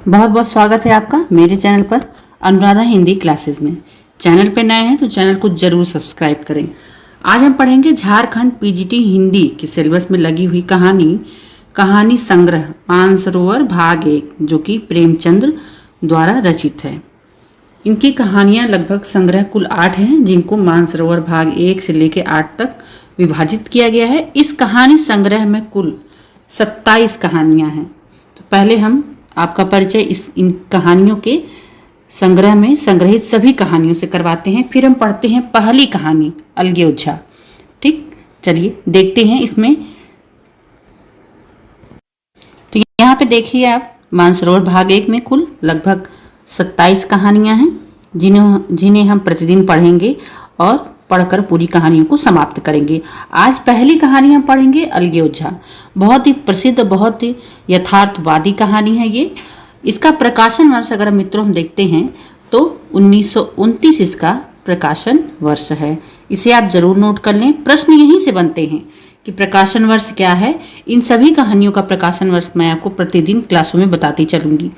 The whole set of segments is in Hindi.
बहुत बहुत स्वागत है आपका मेरे चैनल पर अनुराधा हिंदी क्लासेस में। चैनल पे नए हैं तो चैनल को जरूर सब्सक्राइब करें। आज हम पढ़ेंगे झारखंड पीजीटी हिंदी के सिलेबस में लगी हुई कहानी संग्रह मानसरोवर भाग 1, जो कि प्रेमचंद द्वारा रचित है। इनकी कहानियां लगभग संग्रह कुल 8 हैं, जिनको मानसरोवर भाग 1 से लेकर 8 तक विभाजित किया गया है। इस कहानी संग्रह में कुल 27 कहानियां हैं। तो पहले हम आपका परिचय इन कहानियों के संग्रह में संग्रहित सभी कहानियों से करवाते हैं। फिर हम पढ़ते हैं पहली कहानी अलगे ओझा। ठीक, चलिए देखते हैं इसमें। तो यहाँ पे देखिए आप, मानसरोवर भाग 1 में कुल लगभग 27 कहानियां हैं, जिन्हें हम प्रतिदिन पढ़ेंगे और पढ़कर पूरी कहानियों को समाप्त करेंगे। आज पहली कहानी हम पढ़ेंगे अलगे ओझा। बहुत ही प्रसिद्ध, बहुत ही यथार्थवादी कहानी है ये। इसका प्रकाशन वर्ष अगर मित्रों हम देखते हैं तो 1929 इसका प्रकाशन वर्ष है। इसे आप जरूर नोट कर लें। प्रश्न यहीं से बनते हैं कि प्रकाशन वर्ष क्या है। इन सभी कहानियों का प्रकाशन वर्ष मैं आपको प्रतिदिन क्लासों में बताती चलूंगी।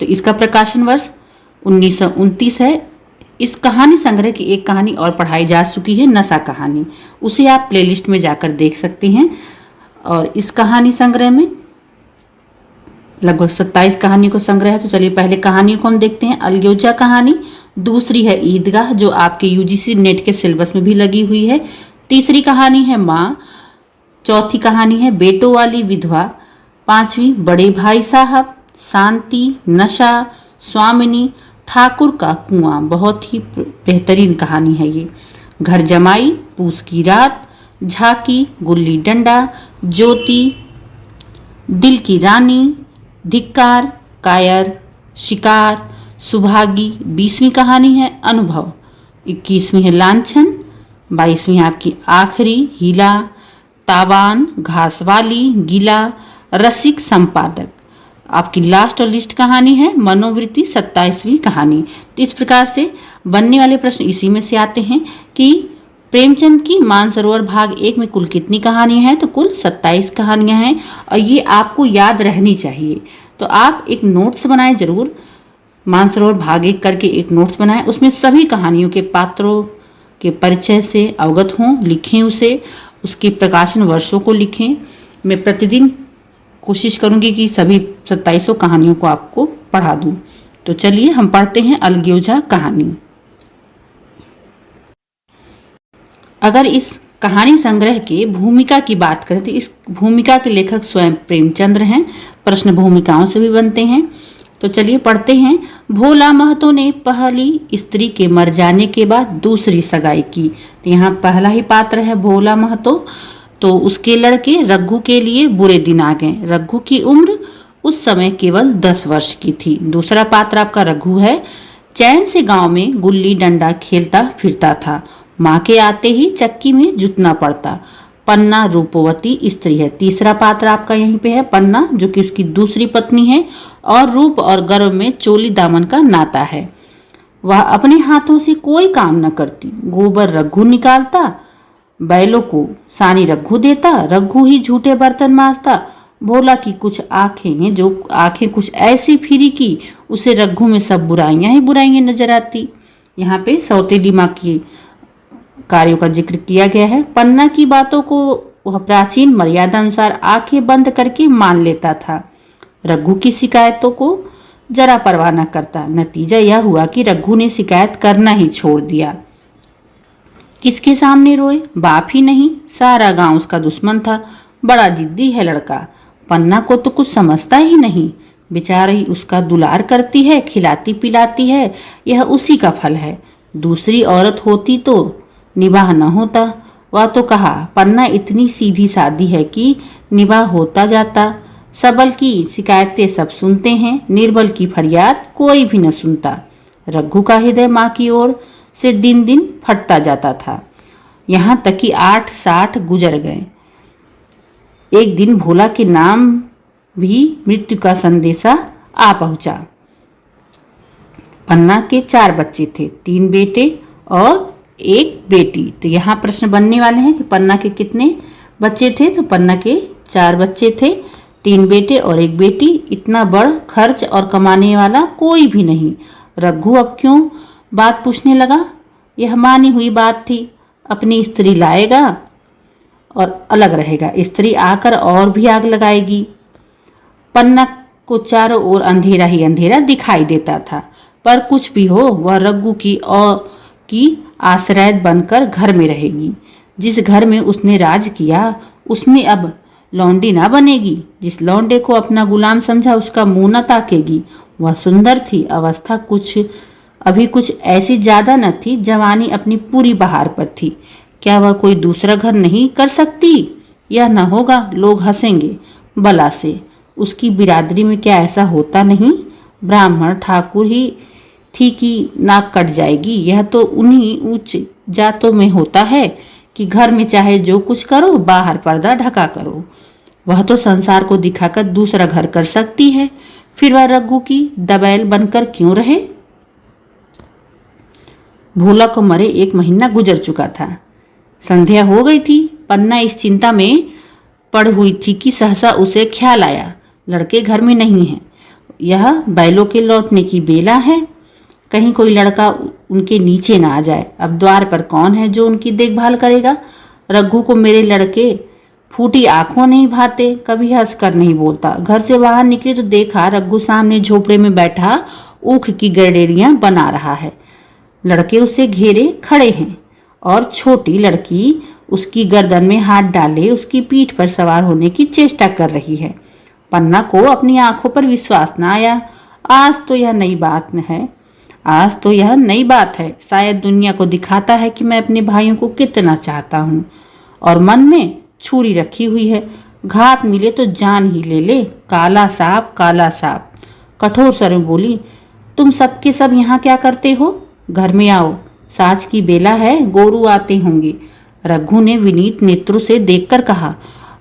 तो इसका प्रकाशन वर्ष 1929 है। इस कहानी संग्रह की एक कहानी और पढ़ाई जा चुकी है, नशा कहानी। उसे आप प्लेलिस्ट में जाकर देख सकते हैं। और इस कहानी संग्रह में लगभग 27 कहानी को संग्रह है। तो चलिए पहले कहानी को हम देखते हैं। अलगे ओझा कहानी। दूसरी है ईदगाह, जो आपके यूजीसी नेट के सिलेबस में भी लगी हुई है। तीसरी कहानी है माँ। चौथी कहानी है बेटों वाली विधवा। पांचवी बड़े भाई साहब। शांति, नशा, स्वामिनी, ठाकुर का कुआं। बहुत ही बेहतरीन कहानी है ये। घर जमाई, पूस की रात, झांकी, गुल्ली डंडा, ज्योति, दिल की रानी, धिक्कार, कायर, शिकार, सुभागी। 20वीं कहानी है अनुभव। 21वीं है लांछन। 22वीं आपकी आखिरी हीला, तावान, घासवाली, गीला, रसिक, संपादक। आपकी लास्ट और लिस्ट कहानी है मनोवृत्ति। 27वीं कहानी। तो इस प्रकार से बनने वाले प्रश्न इसी में से आते हैं कि प्रेमचंद की मानसरोवर भाग 1 में कुल कितनी कहानियां हैं। तो कुल 27 कहानियां हैं और ये आपको याद रहनी चाहिए। तो आप एक नोट्स बनाएं जरूर। मानसरोवर भाग 1 करके एक नोट्स बनाएं, उसमें सभी कहानियों के पात्रों के परिचय से अवगत हों, लिखें उसे, उसके प्रकाशन वर्षों को लिखें। मैं प्रतिदिन कोशिश करूंगी कि सभी 27 कहानियों को आपको पढ़ा दूं। तो चलिए हम पढ़ते हैं अलगे ओझा कहानी। अगर इस कहानी संग्रह के भूमिका की बात करें तो इस भूमिका के लेखक स्वयं प्रेमचंद हैं। प्रश्न भूमिकाओं से भी बनते हैं। तो चलिए पढ़ते हैं। भोला महतो ने पहली स्त्री के मर जाने के बाद दूसरी सगाई की। तो यहाँ पहला ही पात्र है भोला महतो। तो उसके लड़के रघु के लिए बुरे दिन आ गए। रघु की उम्र उस समय केवल 10 वर्ष की थी। दूसरा पात्र आपका रघु है। चैन से गांव में गुल्ली डंडा खेलता फिरता था। माँ के आते ही चक्की में जुटना पड़ता। पन्ना रूपवती स्त्री है। तीसरा पात्र आपका यहीं पे है पन्ना, जो कि उसकी दूसरी पत्नी है और रूप और गर्व में चोली दामन का नाता है। वह अपने हाथों से कोई काम न करती। गोबर रघु निकालता, बैलों को सानी रघु देता। रघु ही झूठे बर्तन मांजता। भोला की कुछ आंखें हैं, जो आंखें कुछ ऐसी फिरी की उसे रघु में सब बुराइयां ही बुराइयां नजर आती। यहाँ पे सौतेली माँ की कार्यों का जिक्र किया गया है। पन्ना की बातों को वह प्राचीन मर्यादा अनुसार आंखें बंद करके मान लेता था। रघु की शिकायतों को जरा परवाह न करता। नतीजा यह हुआ कि रघु ने शिकायत करना ही छोड़ दिया। किसके सामने रोए? बाप ही नहीं, सारा गांव उसका दुश्मन था। बड़ा जिद्दी है लड़का। पन्ना को तो कुछ समझता ही नहीं। बेचारी उसका दुलार करती है, खिलाती पिलाती है। यह उसी का फल है। दूसरी औरत होती तो निबाह न होता। वह तो कहा पन्ना इतनी सीधी सादी है कि निबाह होता जाता। सबल की शिकायतें सब सुनते हैं, निर्बल की फरियाद कोई भी न सुनता। रघु का हृदय माँ की ओर से दिन दिन फटता जाता था। यहाँ तक कि 8-60 गुजर गए। एक दिन भोला के नाम भी मृत्यु का संदेशा आ पहुंचा। पन्ना के 4 बच्चे थे, 3 बेटे और 1 बेटी। तो यहाँ प्रश्न बनने वाले हैं कि पन्ना के कितने बच्चे थे। तो पन्ना के 4 बच्चे थे, 3 बेटे और 1 बेटी, इतना बड़ खर्च और कमाने वाला कोई भी नहीं। रघु अब क्यों बात पूछने लगा? यह मानी हुई बात थी। अपनी स्त्री लाएगा और अलग रहेगा। स्त्री आकर और भी आग लगाएगी। पन्ना को चारों ओर अंधेरा ही अंधेरा दिखाई देता था, पर कुछ भी हो वह रघु की आश्रय बनकर घर में रहेगी। जिस घर में उसने राज किया उसमें अब लौंडी ना बनेगी। जिस लौंडे को अपना गुलाम समझा उसका मुंह न ताकेगी। वह सुंदर थी, अवस्था अभी कुछ ऐसी ज्यादा न थी, जवानी अपनी पूरी बहार पर थी। क्या वह कोई दूसरा घर नहीं कर सकती? यह न होगा, लोग हंसेंगे बला से। उसकी बिरादरी में क्या ऐसा होता नहीं? ब्राह्मण ठाकुर ही थी कि नाक कट जाएगी। यह तो उन्हीं उच्च जातों में होता है कि घर में चाहे जो कुछ करो, बाहर पर्दा ढका करो। वह तो संसार को दिखाकर दूसरा घर कर सकती है। फिर वह रघु की दबैल बनकर क्यों रहे? भोला को मरे 1 महीना गुजर चुका था। संध्या हो गई थी। पन्ना इस चिंता में पड़ हुई थी कि सहसा उसे ख्याल आया, लड़के घर में नहीं है। यह बैलों के लौटने की बेला है। कहीं कोई लड़का उनके नीचे ना आ जाए। अब द्वार पर कौन है जो उनकी देखभाल करेगा? रघु को मेरे लड़के फूटी आंखों नहीं भाते, कभी हंसकर नहीं बोलता। घर से बाहर निकले तो देखा रघु सामने झोपड़े में बैठा ऊख की गडेरियां बना रहा है। लड़के उसे घेरे खड़े हैं और छोटी लड़की उसकी गर्दन में हाथ डाले उसकी पीठ पर सवार होने की चेष्टा कर रही है। पन्ना को अपनी आंखों पर विश्वास न आया। आज तो यह नई बात है। शायद दुनिया को दिखाता है कि मैं अपने भाइयों को कितना चाहता हूँ। और मन में छुरी रखी हुई है, घात मिले तो जान ही ले ले। काला सांप, काला सांप। कठोर स्वर में बोली, तुम सबके सब यहाँ क्या करते हो? घर में आओ, साँझ की बेला है, गोरू आते होंगे। रघु ने विनीत नेत्रों से देखकर कहा,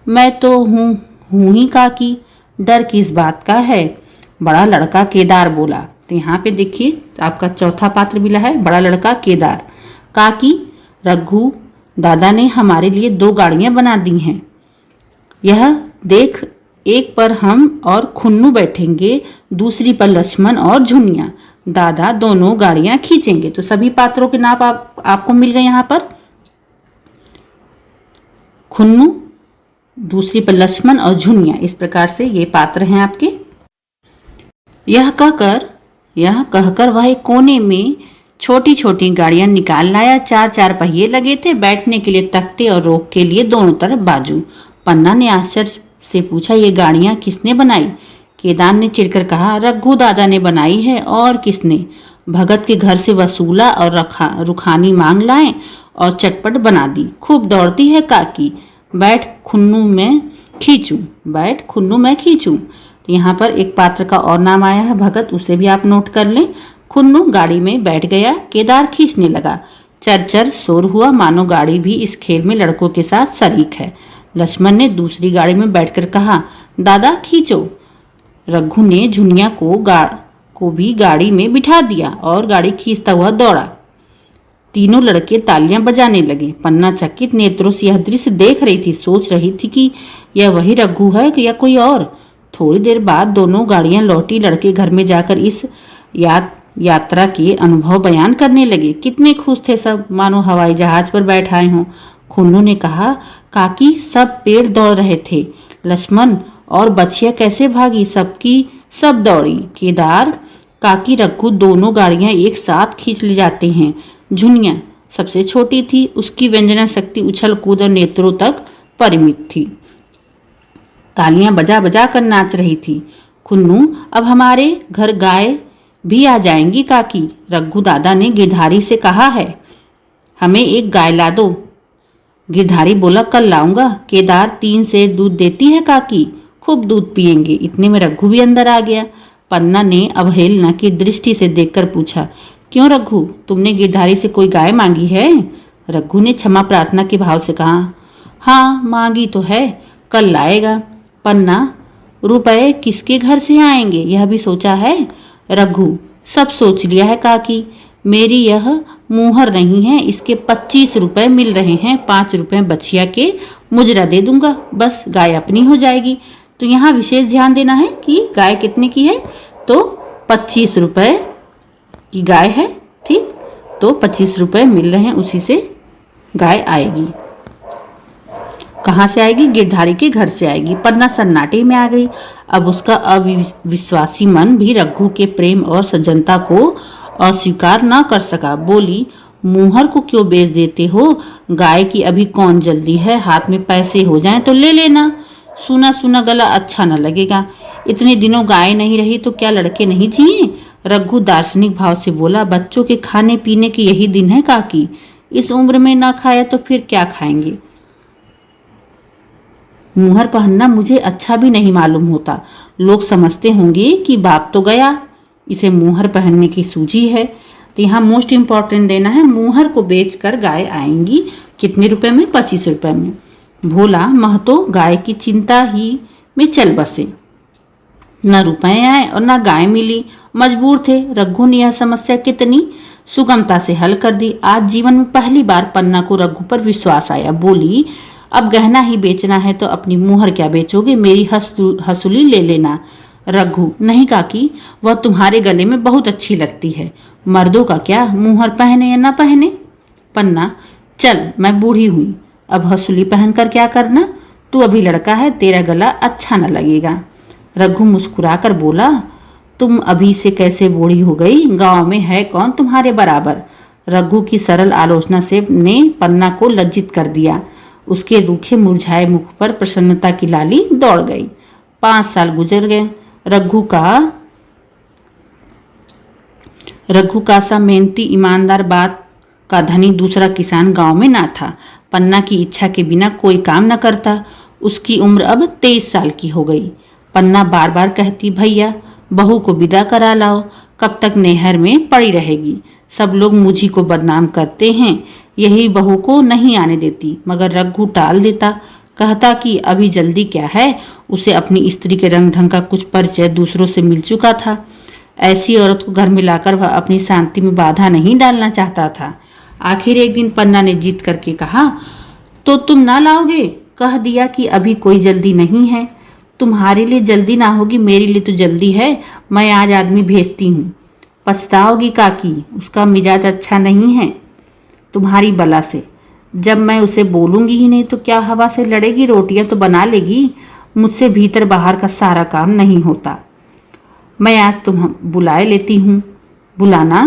मैं तो हूँ ही काकी, डर किस बात का है? बड़ा लड़का केदार बोला। तो यहाँ पे देखिए आपका चौथा पात्र मिला है, बड़ा लड़का केदार। काकी, रघु दादा ने हमारे लिए 2 गाड़ियां बना दी हैं। यह देख, एक पर हम और खुन्नू बैठेंगे, दूसरी पर लक्ष्मण और झुनिया। दादा दोनों गाड़ियां खींचेंगे। तो सभी पात्रों के नाम आपको मिल गए यहाँ पर। खुन्नू, दूसरी पर लक्ष्मण और झुनिया, इस प्रकार से ये पात्र हैं आपके। यह कहकर वह एक कोने में छोटी छोटी गाड़ियां निकाल लाया। 4 पहिए लगे थे, बैठने के लिए तख्ते और रोक के लिए दोनों तरफ बाजू। पन्ना ने आश्चर्य से पूछा, ये गाड़ियां किसने बनाई? केदार ने चिढ़कर कहा, रघु दादा ने बनाई है, और किसने? भगत के घर से वसूला और रुखानी मांग लाए और चटपट बना दी। खूब दौड़ती है काकी, बैठ खुन्नू मैं खींचूं। तो यहाँ पर एक पात्र का और नाम आया है भगत, उसे भी आप नोट कर लें। खुन्नू गाड़ी में बैठ गया, केदार खींचने लगा। चरचर शोर हुआ, मानो गाड़ी भी इस खेल में लड़कों के साथ शरीक है। लक्ष्मण ने दूसरी गाड़ी में बैठकर कहा, दादा खींचो। रघु ने झुनिया को भी गाड़ी में बिठा दिया और गाड़ी खींचता हुआ दौड़ा। तीनों लड़के तालियां बजाने लगे। पन्ना चकित नेत्रों से यह दृश्य देख रही थी, सोच रही थी कि यह वही रघु है या कोई और। थोड़ी देर बाद दोनों गाड़ियां लौटी। लड़के घर में जाकर इस यात्रा के अनुभव बयान करने लगे। कितने खुश थे सब, मानो हवाई जहाज पर बैठ आए हों। खुन्नू ने कहा, काकी सब पेड़ दौड़ रहे थे, लक्ष्मण और बछिया कैसे भागी, सबकी सब दौड़ी। केदार, काकी, रघु दोनों गाड़ियां एक साथ खींच ले जाते हैं। झुनिया सबसे छोटी थी, उसकी व्यंजना शक्ति उछल कूद और नेत्रों तक परिमित थी। तालियां बजा बजा कर नाच रही थी। खुन्नू, अब हमारे घर गाय भी आ जाएंगी काकी, रघु दादा ने गिरधारी से कहा है, हमें एक गाय ला दो। गिरधारी बोला, कल लाऊंगा। केदार, 3 सेर दूध देती है काकी, खूब दूध पिएंगे। इतने में रघु भी अंदर आ गया। पन्ना ने अवहेलना की दृष्टि से देखकर पूछा, क्यों रघु, तुमने गिरधारी से कोई गाय मांगी है? रघु ने क्षमा प्रार्थना के भाव से कहा, हाँ मांगी तो है, कल लाएगा। पन्ना, रुपए किसके घर से आएंगे यह भी सोचा है? रघु, सब सोच लिया है काकी, मेरी यह मुहर नहीं है, इसके 25 रुपए मिल रहे हैं, 5 रुपए बछिया के मुजरा दे दूंगा, बस गाय अपनी हो जाएगी। तो यहाँ विशेष ध्यान देना है कि गाय कितने की है, तो 25 रुपए की गाय है। ठीक, तो 25 रुपए मिल रहे हैं, उसी से गाय आएगी। कहाँ से आएगी? गिरधारी के घर से आएगी। पन्ना सन्नाटे में आ गई। अब उसका अविश्वासी मन भी रघु के प्रेम और सज्जनता को अस्वीकार न कर सका। बोली, मुहर को क्यों बेच देते हो? गाय की अभी कौन जल्दी है, हाथ में पैसे हो जाएं तो ले लेना। सुना सुना गला अच्छा न लगेगा। इतने दिनों गाय नहीं रही तो क्या लड़के नहीं जिए? रघु दार्शनिक भाव से बोला, बच्चों के खाने पीने के यही दिन है काकी। इस उम्र में ना खाया तो फिर क्या खाएंगे? मुहर पहनना मुझे अच्छा भी नहीं मालूम होता। लोग समझते होंगे कि बाप तो गया, इसे मुहर पहनने की सूझी है। तो यहाँ मोस्ट इंपॉर्टेंट देना है, मुहर को बेचकर गाय आएंगी। कितने रुपए में? 25 रुपए में। भोला महतो गाय की चिंता ही में चल बसे। न रुपए आए और न गाय मिली। मजबूर थे। रघु ने यह समस्या कितनी सुगमता से हल कर दी। आज जीवन में पहली बार पन्ना को रघु पर विश्वास आया। बोली, अब गहना ही बेचना है तो अपनी मुहर क्या बेचोगे? मेरी हसूली ले लेना। रघु, नहीं काकी, वह तुम्हारे गले में बहुत अच्छी लगती है। मर्दों का क्या, मुहर पहने या ना पहने। पन्ना, चल मैं बूढ़ी हुई, अब हसूली पहनकर क्या करना? तू अभी लड़का है, तेरा गला अच्छा न लगेगा। रघु मुस्कुराकर बोला, तुम अभी से कैसे बूढ़ी हो गई? गांव में है कौन तुम्हारे बराबर? रघु की सरल आलोचना से ने पन्ना को लज्जित कर दिया। उसके रूखे मुरझाए मुख पर प्रसन्नता की लाली दौड़ गई। 5 साल गुजर गए। रघु का सा मेहनती ईमानदार बात का धनी दूसरा किसान गांव में ना था। पन्ना की इच्छा के बिना कोई काम न करता। उसकी उम्र अब 23 साल की हो गई। पन्ना बार बार कहती, भैया बहू को विदा करा लाओ, कब तक नहर में पड़ी रहेगी? सब लोग मुझी को बदनाम करते हैं, यही बहू को नहीं आने देती। मगर रघु टाल देता, कहता कि अभी जल्दी क्या है, उसे अपनी स्त्री के रंग ढंग का कुछ परिचय दूसरों से मिल चुका था। ऐसी औरत को घर में लाकर वह अपनी शांति में बाधा नहीं डालना चाहता था। आखिर एक दिन पन्ना ने जीत करके कहा, तो तुम ना लाओगे? कह दिया कि अभी कोई जल्दी नहीं है। तुम्हारे लिए जल्दी ना होगी, मेरे लिए तो जल्दी है। मैं आज आदमी भेजती हूँ। पछताओगी काकी, उसका मिजाज अच्छा नहीं है तुम्हारी बला से। जब मैं उसे बोलूंगी ही नहीं तो क्या हवा से लड़ेगी? रोटियां तो बना लेगी, मुझसे भीतर बाहर का सारा काम नहीं होता। मैं आज तुम बुलाए लेती हूँ। बुलाना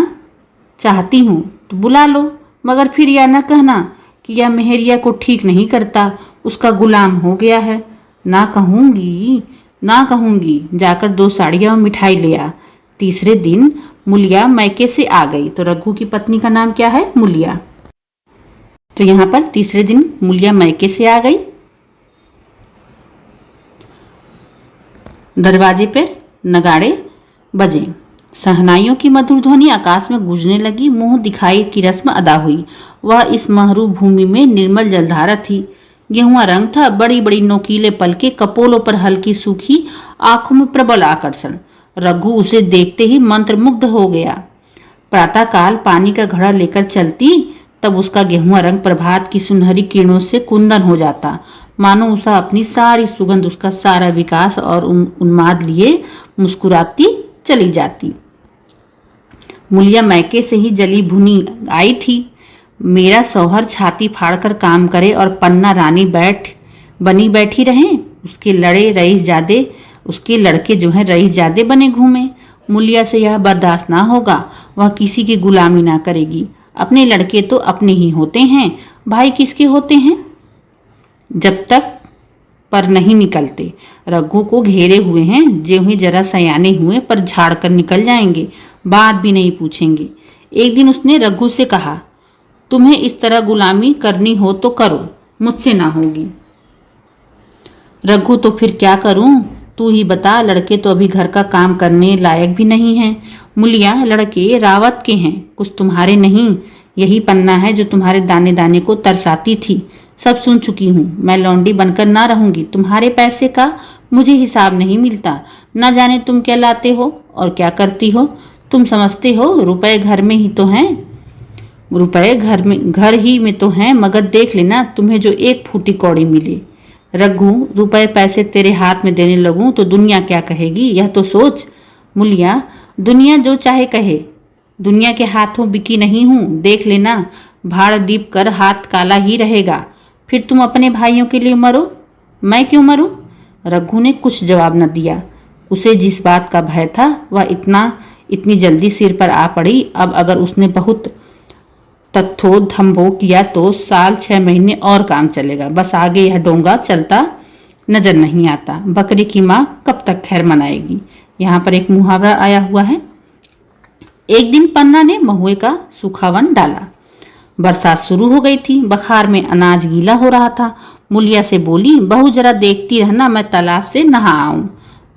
चाहती हूँ तो बुला लो, मगर फिर यह न कहना कि यह मेहरिया को ठीक नहीं करता, उसका गुलाम हो गया है। ना कहूँगी, ना कहूँगी। जाकर 2 साड़ियाँ और मिठाई ले आ। तीसरे दिन मुलिया मैके से आ गई। तो रघु की पत्नी का नाम क्या है? मुलिया। तो यहाँ पर तीसरे दिन मुलिया मैके से आ गई। दरवाजे पर नगाड़े बजे, सहनाइयों की मधुर ध्वनि आकाश में गूंजने लगी। मुंह दिखाई की रस्म अदा हुई। वह इस महरू भूमि में निर्मल जलधारा थी। गेहुआ रंग था, बड़ी बड़ी नोकीले पलके, कपोलों पर हल्की सूखी, आंखों में प्रबल आकर्षण। रघु उसे देखते ही मंत्रमुग्ध हो गया। प्रातःकाल पानी का घड़ा लेकर चलती, तब उसका गेहुआ रंग प्रभात की सुनहरी किरणों से कुंदन हो जाता। मानो उसा अपनी सारी सुगंध, उसका सारा विकास और उन्माद लिए मुस्कुराती चली जाती। मुलिया मैके से ही जली भुनी आई थी। मेरा शौहर छाती फाड़कर काम करे और पन्ना रानी बनी बैठी रहे, उसके लड़के जो हैं रईस जादे बने घूमे। मुलिया से यह बर्दाश्त ना होगा। वह किसी की गुलामी ना करेगी। अपने लड़के तो अपने ही होते हैं, भाई किसके होते हैं? जब तक पर नहीं निकलते। रघु को घेरे हुए हैं, जो ही जरा सयाने हुए पर झाड़ कर निकल जाएंगे, बात भी नहीं पूछेंगे। एक दिन उसने रघु से कहा, तुम्हें इस तरह गुलामी करनी हो तो करो, मुझसे ना होगी। रघु, तो फिर क्या करूं? तू ही बता। लड़के तो अभी घर का काम करने लायक भी नहीं हैं। मुलिया, लड़के रावत के हैं, कुछ तुम्हारे नहीं। यही पन्ना है जो तुम्हारे दाने दाने को तरसाती थी। सब सुन चुकी हूँ। मैं लौंडी बनकर ना रहूंगी। तुम्हारे पैसे का मुझे हिसाब नहीं मिलता। न जाने तुम क्या लाते हो और क्या करती हो। तुम समझते हो रुपए घर में ही तो हैं, रुपए घर ही में तो हैं, मगर देख लेना तुम्हें जो 1 फूटी कौड़ी मिले। रघु, रुपए पैसे तेरे हाथ में देने लगूं तो दुनिया क्या कहेगी, यह तो सोच। मूलिया, दुनिया जो चाहे कहे, दुनिया के हाथों बिकी नहीं हूं, देख लेना, भाड़ दीप कर हाथ काला ही रहेगा। फिर तुम अपने भाइयों के लिए मरो, मैं क्यों मरूं? रघु ने कुछ जवाब न दिया। उसे जिस बात का भय था वह इतनी जल्दी सिर पर आ पड़ी। अब अगर उसने बहुत तत्थो धम्बो किया तो साल 6 महीने और काम चलेगा, बस आगे यह डोंगा चलता नजर नहीं आता। बकरी की माँ कब तक खैर मनाएगी। यहाँ पर एक मुहावरा आया हुआ है। एक दिन पन्ना ने महुए का सूखावन डाला। बरसात शुरू हो गई थी, बखार में अनाज गीला हो रहा था। मूलिया से बोली, बहू जरा देखती रहना, मैं तालाब से नहा आऊं।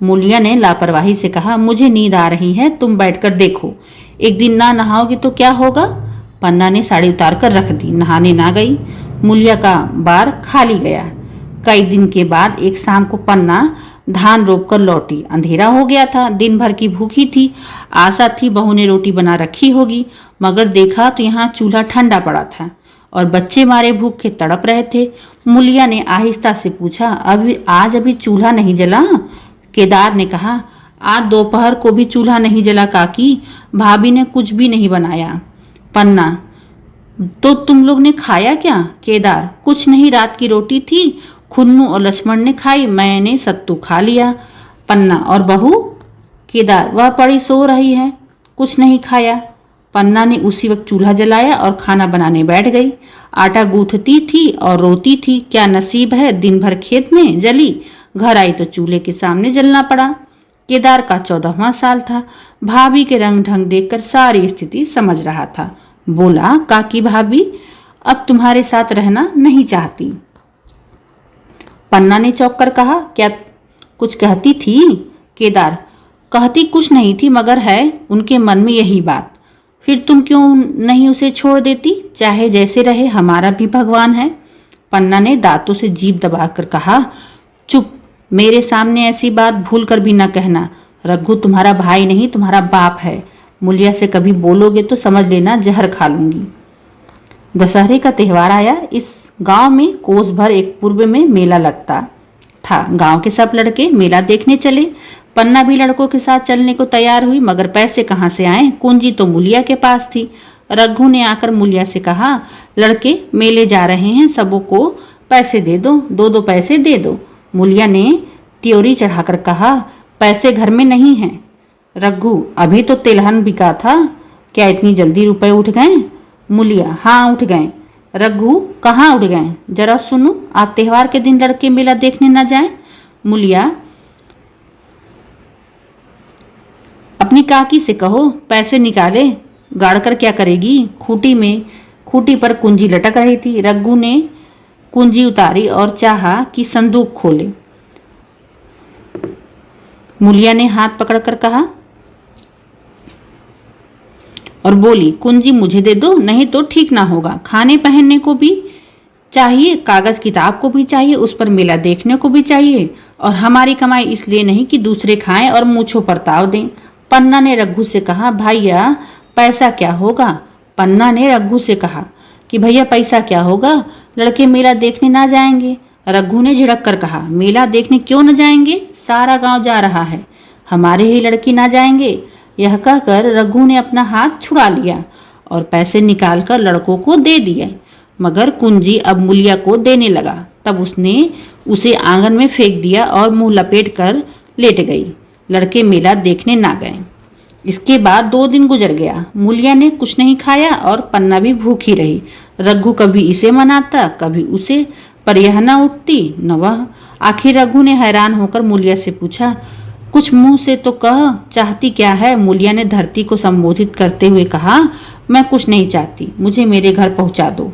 मूलिया ने लापरवाही से कहा, मुझे नींद आ रही है, तुम बैठकर देखो, एक दिन ना नहाओगी तो क्या होगा। पन्ना ने साड़ी उतार कर रख दी, नहाने ना गई। मूलिया का बार खाली गया। कई दिन के बाद एक शाम को पन्ना धान रोप कर लौटी। अंधेरा हो गया था, दिन भर की भूखी थी। आशा थी बहू ने रोटी बना रखी होगी, मगर देखा तो यहाँ चूल्हा ठंडा पड़ा था और बच्चे मारे भूख के तड़प रहे थे। मूलिया ने आहिस्ता से पूछा, अभी चूल्हा नहीं जला? केदार ने कहा, आज दोपहर को भी चूल्हा नहीं जला काकी, भाभी ने कुछ भी नहीं बनाया। पन्ना, तो तुम लोग ने खाया क्या? केदार, कुछ नहीं, रात की रोटी थी, खुन्नू और लक्ष्मण ने खाई, मैंने सत्तू खा लिया। पन्ना, और बहू? केदार, वह पड़ी सो रही है, कुछ नहीं खाया। पन्ना ने उसी वक्त चूल्हा जलाया और खाना बनाने बैठ गई। आटा गूंथती थी और रोती थी, क्या नसीब है, दिन भर खेत में जली, घर आई तो चूल्हे के सामने जलना पड़ा। केदार का 14वां साल था। भाभी के रंग ढंग देखकर सारी स्थिति समझ रहा था। बोला, काकी भाभी अब तुम्हारे साथ रहना नहीं चाहती। पन्ना ने चौंक कर कहा, क्या कुछ कहती थी? केदार, कहती कुछ नहीं थी, मगर है उनके मन में यही बात। फिर तुम क्यों नहीं उसे छोड़ देती? चाहे जैसे रहे, हमारा भी भगवान है। पन्ना ने दांतों से जीभ दबाकर कहा, चुप, मेरे सामने ऐसी बात भूल कर भी न कहना। रघु तुम्हारा भाई नहीं, तुम्हारा बाप है। मूलिया से कभी बोलोगे तो समझ लेना जहर खा लूंगी। दशहरे का त्योहार आया। इस गांव में कोस भर एक पूर्व में मेला लगता था। गांव के सब लड़के मेला देखने चले। पन्ना भी लड़कों के साथ चलने को तैयार हुई, मगर पैसे कहाँ से आए? कुंजी तो मूलिया के पास थी। रघु ने आकर मूलिया से कहा, लड़के मेले जा रहे हैं, सबों को पैसे दे दो, 2-2 पैसे दे दो। मूलिया ने त्योरी चढ़ाकर कहा, पैसे घर में नहीं हैं। रघु, अभी तो तिलहन बिका था, क्या इतनी जल्दी रुपए उठ गए? मूलिया, हाँ उठ गए। रघु, कहाँ उठ गए, जरा सुनो, आज त्योहार के दिन लड़के मेला देखने न जाएं। मूलिया, अपनी काकी से कहो पैसे निकाले, गाड़कर क्या करेगी? खूटी पर कुंजी लटक रही थी। रघु ने कुंजी उतारी और चाहा कि संदूक खोले। मूलिया ने हाथ पकड़कर कहा और बोली, कुंजी मुझे दे दो, नहीं तो ठीक ना होगा। खाने पहनने को भी चाहिए, कागज किताब को भी चाहिए, उस पर मेला देखने को भी चाहिए, और हमारी कमाई इसलिए नहीं कि दूसरे खाएं और मूंछों पर ताव दें। पन्ना ने रघु से कहा, भैया पैसा क्या होगा? पन्ना ने रघु से कहा कि भैया पैसा क्या होगा, लड़के मेला देखने ना जाएंगे। रघु ने झिड़क कर कहा, मेला देखने क्यों न जाएंगे, सारा गांव जा रहा है, हमारे ही लड़की ना जाएंगे। यह कहकर रघु ने अपना हाथ छुड़ा लिया और पैसे निकालकर लड़कों को दे दिए, मगर कुंजी अब मूलिया को देने लगा। तब उसने उसे आंगन में फेंक दिया और मुंह लपेट कर लेट गई। लड़के मेला देखने ना गए। इसके बाद 2 दिन गुजर गया। मूलिया ने कुछ नहीं खाया और पन्ना भी भूखी रही। रघु कभी इसे मनाता, कभी उसे, पर यह न उठती न वह। आखिर रघु ने हैरान होकर मूलिया से पूछा, कुछ मुंह से तो कह, चाहती क्या है? मूलिया ने धरती को संबोधित करते हुए कहा, मैं कुछ नहीं चाहती, मुझे मेरे घर पहुंचा दो।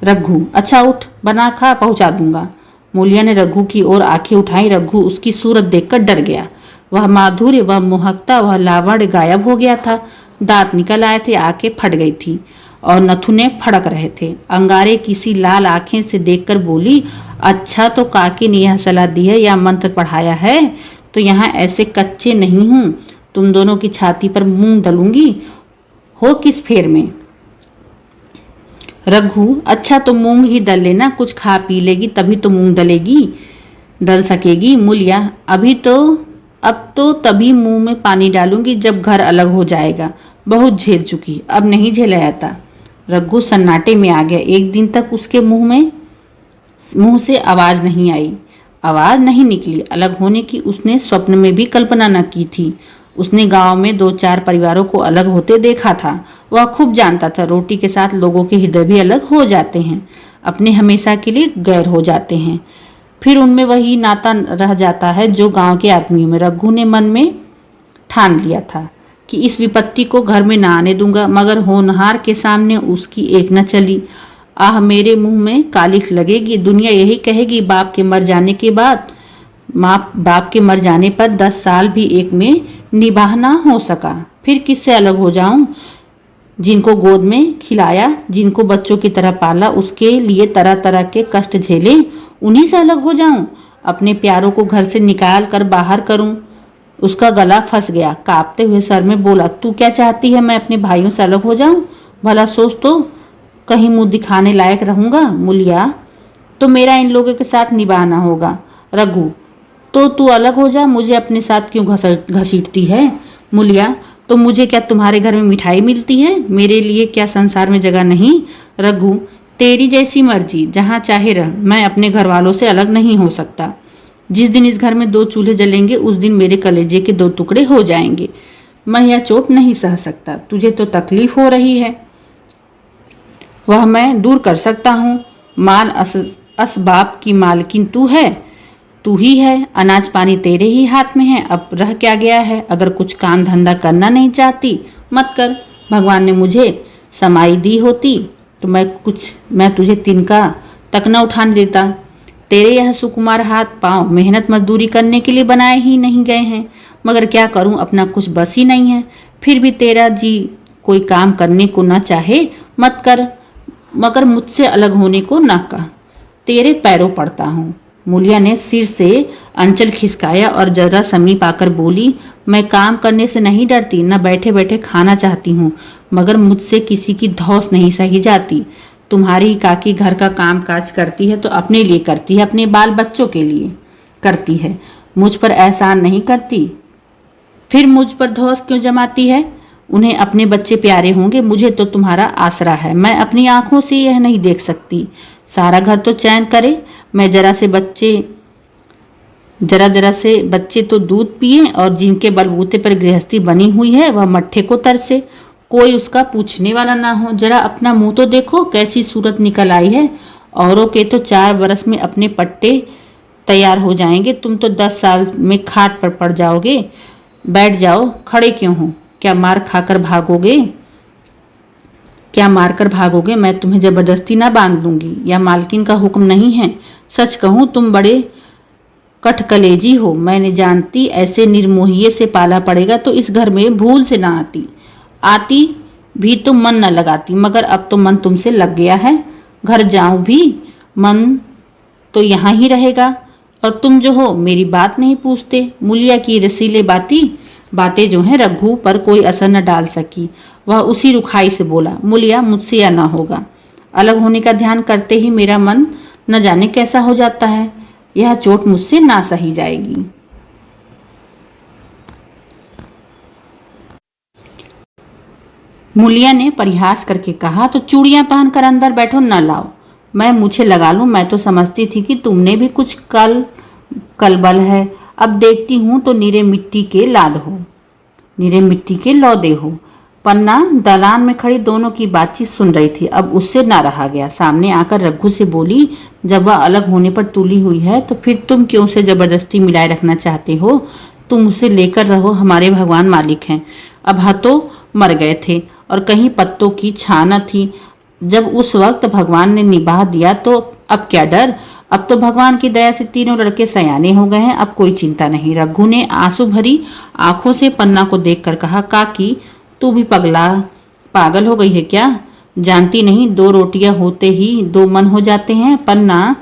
रघु, अच्छा उठ, बना खा, पहुंचा दूंगा। मूलिया ने रघु की ओर आंखें उठाई। रघु उसकी सूरत देखकर डर गया। वह माधुर्य, वह मोहकता, वह लावण्य गायब हो गया था। दांत निकल आए थे, आंखें फट गई थी और नथुने फड़क रहे थे। अंगारे किसी लाल आंखें से देखकर बोली, अच्छा तो काकी ने यह सलाह दी है या मंत्र पढ़ाया है, तो यहाँ ऐसे कच्चे नहीं हूं, तुम दोनों की छाती पर मूंग दलूंगी। हो किस फेर में? रघु, अच्छा तो मूंग ही दल लेना, कुछ खा पी लेगी तभी तो मूंग दल सकेगी। मूलिया, अब तो तभी मुंह में पानी डालूंगी जब घर अलग हो जाएगा। बहुत झेल चुकी, अब नहीं झेला जाता। रघु सन्नाटे में आ गया। एक दिन तक उसके मुंह से आवाज नहीं आई, आवाज नहीं निकली। अलग होने की उसने स्वप्न में भी कल्पना न की थी। उसने गांव में 2-4 परिवारों को अलग होते देखा था। वह खूब जानता था रोटी के साथ लोगों के हृदय भी अलग हो जाते हैं, अपने हमेशा के लिए गैर हो जाते हैं। फिर उनमें वही नाता रह जाता है जो गांव के आदमियों में। रघु ने मन में ठान लिया था कि इस विपत्ति को घर में ना आने दूंगा, मगर होनहार के सामने उसकी एक न चली। आह, मेरे मुंह में कालिख लगेगी। दुनिया यही कहेगी बाप के मर जाने पर 10 साल भी एक में निभाह ना हो सका। फिर किससे अलग हो जाऊं? जिनको गोद में खिलाया, जिनको बच्चों की तरह पाला, उसके लिए तरह तरह के कष्ट झेले, उन्हीं से अलग हो जाऊं? अपने प्यारों को घर से निकाल कर बाहर करूं? उसका गला फंस गया। कांपते हुए सर में बोला, तू क्या चाहती है? मैं अपने भाइयों से अलग हो जाऊं? भला सोच तो, कहीं मुंह दिखाने लायक रहूंगा? मूलिया, तो मेरा इन लोगों के साथ निभाना होगा। रघु, तो तू अलग हो जा, मुझे अपने साथ क्यों घसीटती है? मूलिया, तो मुझे क्या तुम्हारे घर में मिठाई मिलती है? मेरे लिए क्या संसार में जगह नहीं? रघु, तेरी जैसी मर्जी, जहां चाहे रह, मैं अपने घर वालों से अलग नहीं हो सकता। जिस दिन इस घर में 2 चूल्हे जलेंगे उस दिन मेरे कलेजे के 2 टुकड़े हो जाएंगे। मैं यह चोट नहीं सह सकता। तुझे तो तकलीफ हो रही है, वह मैं दूर कर सकता हूँ। माल असबाब की मालकिन तू ही है। अनाज पानी तेरे ही हाथ में है। अब रह क्या गया है? अगर कुछ काम धंधा करना नहीं चाहती, मत कर। भगवान ने मुझे समाई दी होती तो मैं तुझे तिनका तक न उठाने देता। तेरे यह सुकुमार हाथ पांव मेहनत मजदूरी करने के लिए बनाए ही नहीं गए हैं। मगर क्या करूं, अपना कुछ बस ही नहीं है। फिर भी तेरा जी कोई काम करने को न चाहे, मत कर, मगर मुझसे अलग होने को न कह। तेरे पैरों पड़ता हूं। मूलिया ने सिर से अंचल खिसकाया और जरा समीप आकर बोली, मैं काम करने से नहीं डरती, न बैठे बैठे खाना चाहती हूँ, मगर मुझसे किसी की धौंस नहीं सही जाती। तुम्हारी काकी घर का काम काज करती है तो अपने लिए करती है, अपने बाल बच्चों के लिए करती है, मुझ पर एहसान नहीं करती। फिर मुझ पर धौंस क्यों जमाती है? उन्हें अपने बच्चे प्यारे होंगे, मुझे तो तुम्हारा आसरा है। मैं अपनी आंखों से यह नहीं देख सकती। सारा घर तो चैन करे, मैं जरा से बच्चे तो दूध पिए और जिनके बलबूते पर गृहस्थी बनी हुई है वह मट्ठे को तरसे, कोई उसका पूछने वाला ना हो। जरा अपना मुंह तो देखो, कैसी सूरत निकल आई है। औरों के तो 4 बरस में अपने पट्टे तैयार हो जाएंगे, तुम तो 10 साल में खाट पर पड़ जाओगे। बैठ जाओ, खड़े क्यों हो? क्या मार कर भागोगे? मैं तुम्हें जबरदस्ती ना बांध लूंगी, यह मालकिन का हुक्म नहीं है। सच कहूं, तुम बड़े कठकलेजी हो। मैंने जानती ऐसे निर्मोहिये से पाला पड़ेगा तो इस घर में भूल से ना आती भी तो मन न लगाती, मगर अब तो मन तुमसे लग गया है। घर जाऊं भी मन तो यहाँ ही रहेगा, और तुम जो हो मेरी बात नहीं पूछते। मूलिया की रसीले बातें जो हैं रघु पर कोई असर न डाल सकी। वह उसी रुखाई से बोला, मूलिया, मुझसे यह ना होगा। अलग होने का ध्यान करते ही मेरा मन न जाने कैसा हो जाता है। यह चोट मुझसे ना सही जाएगी। मूलिया ने परिहास करके कहा, तो चूड़ियां पहनकर अंदर बैठो, न लाओ, मैं मुझे लगा लूं। मैं तो समझती थी कि तुमने भी कुछ कलबल है। अब देखती हूं तो निरे मिट्टी के लौदे हो। पन्ना दलान में खड़ी दोनों की बातचीत सुन रही थी। अब उससे ना रहा गया। सामने आकर रघु से बोली, जब वह अलग होने पर तुली हुई है तो फिर तुम क्यों उसे जबरदस्ती मिलाए रखना चाहते हो? तुम उसे लेकर रहो, हमारे भगवान मालिक हैं। अब हतो मर गए थे और कहीं पत्तों की छां न थी। जब उस वक्त भगवान ने निभाह दिया तो अब क्या डर? अब तो भगवान की दया से तीनों लड़के सयाने हो गए हैं, अब कोई चिंता नहीं। रघु ने आंसू भरी आंखों से पन्ना को देखकर कहा, काकी, तू भी पागल हो गई है क्या? जानती नहीं 2 रोटियां होते ही 2 मन हो जाते हैं? पन्ना,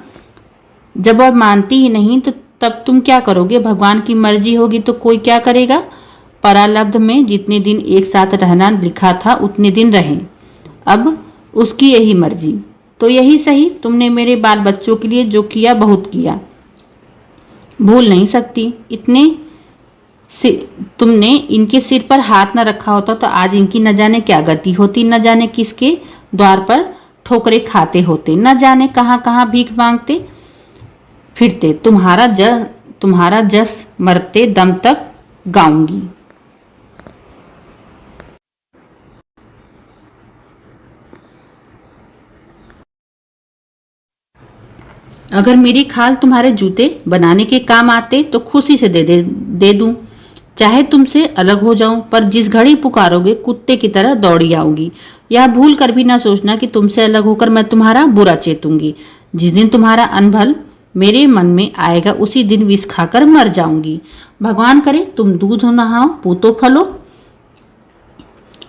जब अब मानती ही नहीं तो तब तुम क्या करोगे? भगवान की मर्जी होगी तो कोई क्या करेगा? परालब्ध में जितने दिन एक साथ रहना लिखा था उतने दिन रहे। अब उसकी यही मर्जी। तो यही सही, तुमने मेरे बाल बच्चों के लिए जो किया बहुत किया, भूल नहीं सकती। तुमने इनके सिर पर हाथ न रखा होता तो आज इनकी न जाने क्या गति होती, न जाने किसके द्वार पर ठोकरे खाते होते, न जाने कहां कहां भीख मांगते फिरते। तुम्हारा जस मरते दम तक गाऊंगी। अगर मेरी खाल तुम्हारे जूते बनाने के काम आते तो खुशी से दे दूं, चाहे तुमसे अलग हो जाऊं, पर जिस घड़ी पुकारोगे कुत्ते की तरह दौड़ी आऊंगी। यह भूल कर भी ना सोचना कि तुमसे अलग होकर मैं तुम्हारा बुरा चेतूंगी। जिस दिन तुम्हारा अनभल मेरे मन में आएगा उसी दिन विष खाकर मर जाऊंगी। भगवान करे तुम दूध नहाओ पूतो फलो।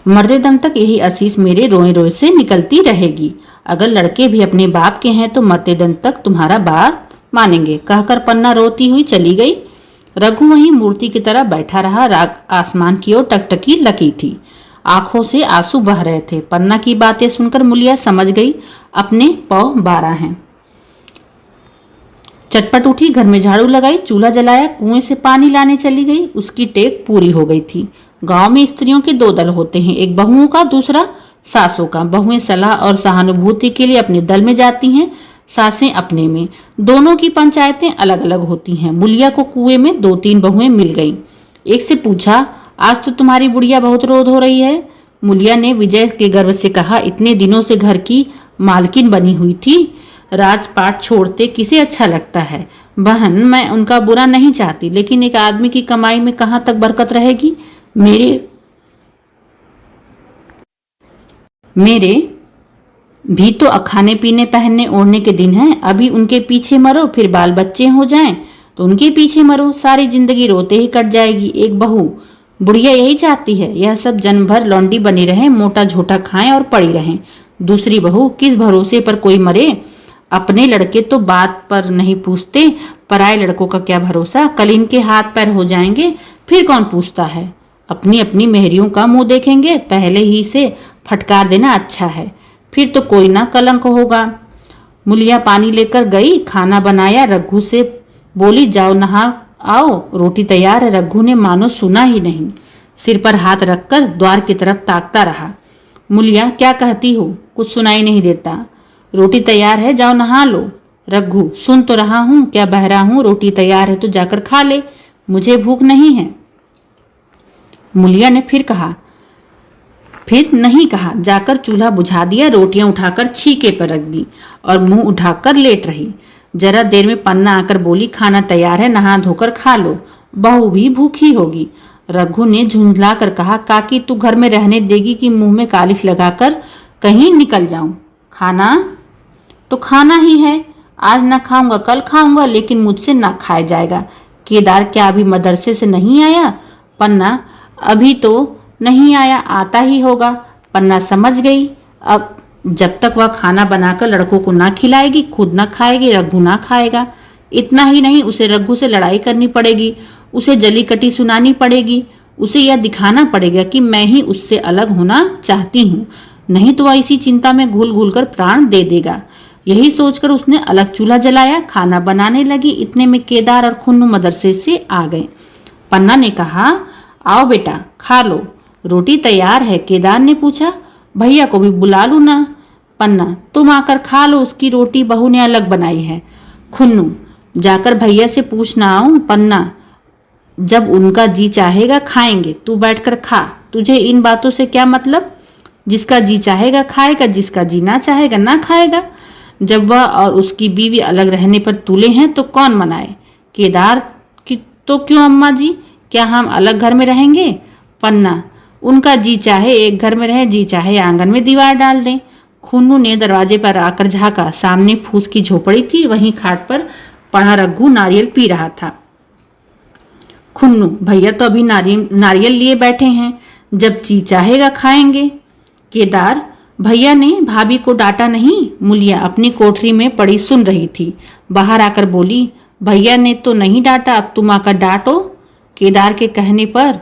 मरते दम तक यही आशीष मेरे रोए रोए से निकलती रहेगी। अगर लड़के भी अपने बाप के हैं तो मरते दम तक तुम्हारा बात मानेंगे। कहकर पन्ना रोती हुई चली गई। रघु वहीं मूर्ति की तरह बैठा रहा। राग आसमान की ओर टकटकी लगी थी, आंखों से आंसू बह रहे थे। पन्ना की बातें सुनकर मुलिया समझ गई अपने पौ 12 हैं। चटपट उठी, घर में झाड़ू लगाई, चूल्हा जलाया, कुएं से पानी लाने चली गई। उसकी टेक पूरी हो गई थी। गांव में स्त्रियों के 2 दल होते हैं, एक बहुओं का, दूसरा सासों का। बहुएं सलाह और सहानुभूति के लिए अपने दल में जाती हैं, सासें अपने में। दोनों की पंचायतें अलग अलग होती हैं। मुलिया को कुएं में 2-3 बहुएं मिल गईं। एक से पूछा, आज तो तुम्हारी बुढ़िया बहुत रोध हो रही है। मुलिया ने विजय के गर्व से कहा, इतने दिनों से घर की मालकिन बनी हुई थी, राजपाट छोड़ते किसे अच्छा लगता है। बहन, मैं उनका बुरा नहीं चाहती, लेकिन एक आदमी की कमाई में कहां तक बरकत रहेगी। मेरे भी तो खाने पीने पहनने ओढ़ने के दिन हैं। अभी उनके पीछे मरो, फिर बाल बच्चे हो जाएं तो उनके पीछे मरो, सारी जिंदगी रोते ही कट जाएगी। एक बहू बुढ़िया यही चाहती है, यह सब जन्म भर लौंडी बनी रहे, मोटा झोटा खाएं और पड़ी रहें। दूसरी बहू, किस भरोसे पर कोई मरे। अपने लड़के तो बात पर नहीं पूछते, पराए लड़कों का क्या भरोसा, कल इनके हाथ पैर हो जाएंगे फिर कौन पूछता है। अपनी अपनी मेहरियों का मुंह देखेंगे, पहले ही से फटकार देना अच्छा है, फिर तो कोई ना कलंक होगा। मुलिया पानी लेकर गई, खाना बनाया, रघु से बोली, जाओ नहा आओ, रोटी तैयार है। रघु ने मानो सुना ही नहीं, सिर पर हाथ रखकर द्वार की तरफ ताकता रहा। मुलिया, क्या कहती हो, कुछ सुनाई नहीं देता। रोटी तैयार है, जाओ नहा लो। रघु, सुन तो रहा हूं, क्या बह रहा हूं, रोटी तैयार है तो जाकर खा ले, मुझे भूख नहीं है। मुलिया ने फिर नहीं कहा, जाकर चूल्हा बुझा दिया, रोटियां उठाकर छीके पर रख दी और मुंह उठाकर लेट रही। जरा देर में पन्ना आकर बोली, खाना तैयार है, नहा धोकर खा लो, बहू भी भूखी होगी। रघु ने झुंझला कर कहा, काकी तू घर में रहने देगी कि मुंह में कालिश लगाकर कहीं निकल जाऊं। खाना तो खाना ही है, आज ना खाऊंगा कल खाऊंगा, लेकिन मुझसे ना खाया जाएगा। केदार क्या अभी मदरसे से नहीं आया। पन्ना, अभी तो नहीं आया, आता ही होगा। पन्ना समझ गई, अब जब तक वह खाना बनाकर लड़कों को ना खिलाएगी, खुद ना खाएगी, रघु ना खाएगा। इतना ही नहीं, उसे रघु से लड़ाई करनी पड़ेगी, उसे जली कटी सुनानी पड़ेगी, उसे यह दिखाना पड़ेगा कि मैं ही उससे अलग होना चाहती हूँ, नहीं तो वह इसी चिंता में घुल घुल कर प्राण दे देगा। यही सोचकर उसने अलग चूल्हा जलाया, खाना बनाने लगी। इतने में केदार और खुन्नू मदरसे से आ गए। पन्ना ने कहा, आओ बेटा खा लो, रोटी तैयार है। केदार ने पूछा, भैया को भी बुला लूं ना। पन्ना, तुम आकर खा लो, उसकी रोटी बहू ने अलग बनाई है। खुन्नू, जाकर भैया से पूछना आऊं। पन्ना, जब उनका जी चाहेगा खाएंगे, तू बैठकर खा, तुझे इन बातों से क्या मतलब। जिसका जी चाहेगा खाएगा, जिसका जी ना चाहेगा ना खाएगा। जब वह और उसकी बीवी अलग रहने पर तुले हैं तो कौन मनाए। केदार की तो क्यों अम्मा जी, क्या हम अलग घर में रहेंगे। पन्ना, उनका जी चाहे एक घर में रहे, जी चाहे आंगन में दीवार डाल दें। खुन्नू ने दरवाजे पर आकर झांका, सामने फूस की झोपड़ी थी, वहीं खाट पर पड़ा रघु नारियल पी रहा था। खुन्नू, भैया तो अभी नारियल लिए बैठे हैं, जब जी चाहेगा खाएंगे। केदार, भैया ने भाभी को डांटा नहीं। मुलिया अपनी कोठरी में पड़ी सुन रही थी, बाहर आकर बोली, भैया ने तो नहीं डांटा, अब तुम आकर डांटो। केदार के कहने पर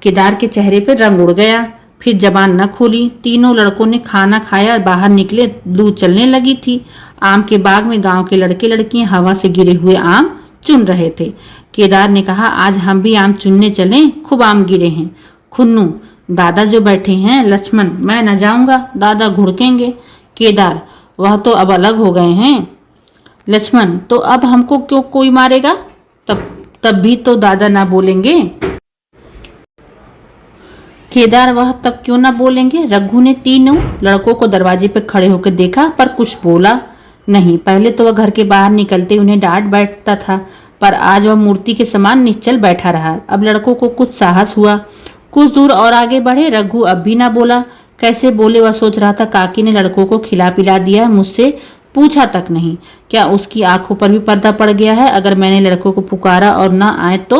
केदार के चेहरे पर रंग उड़ गया। फिर जबान न खोली। तीनों लड़कों ने खाना खाया और बाहर निकले। लू चलने लगी थी। आम के बाग में गांव के लड़के लड़कियां हवा से गिरे हुए आम चुन रहे थे। केदार ने कहा, आज हम भी आम चुनने चलें, खूब आम गिरे हैं। खुन्नू, दादा जो बैठे हैं। लक्ष्मण, मैं न जाऊंगा, दादा घुड़केंगे। केदार, वह तो अब अलग हो गए हैं। लक्ष्मण, तो अब हमको क्यों कोई मारेगा? तब भी तो दादा ना बोलेंगे। केदार, वह तब क्यों ना बोलेंगे? रघु ने तीनों लड़कों को दरवाजे पर खड़े होकर देखा पर कुछ बोला नहीं। पहले तो वह घर के बाहर निकलते उन्हें डांट बैठता था, पर आज वह मूर्ति के समान निश्चल बैठा रहा। अब लड़कों को कुछ साहस हुआ। कुछ दूर और आगे बढ़े। रघु अब भी ना बोला। कैसे बोले वह सोच रहा था। काकी ने लड़कों को खिला पिला दिया, मुझसे पूछा तक नहीं। क्या उसकी आंखों पर भी पर्दा पड़ गया है? अगर मैंने लड़कों को पुकारा और ना आए तो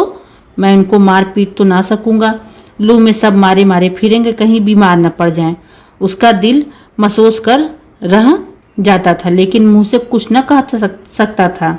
मैं उनको मार पीट तो ना सकूंगा। लू में सब मारे मारे फिरेंगे, कहीं बीमार न पड़ जाएं। उसका दिल महसूस कर रह जाता था, लेकिन मुंह से कुछ न कह सकता था।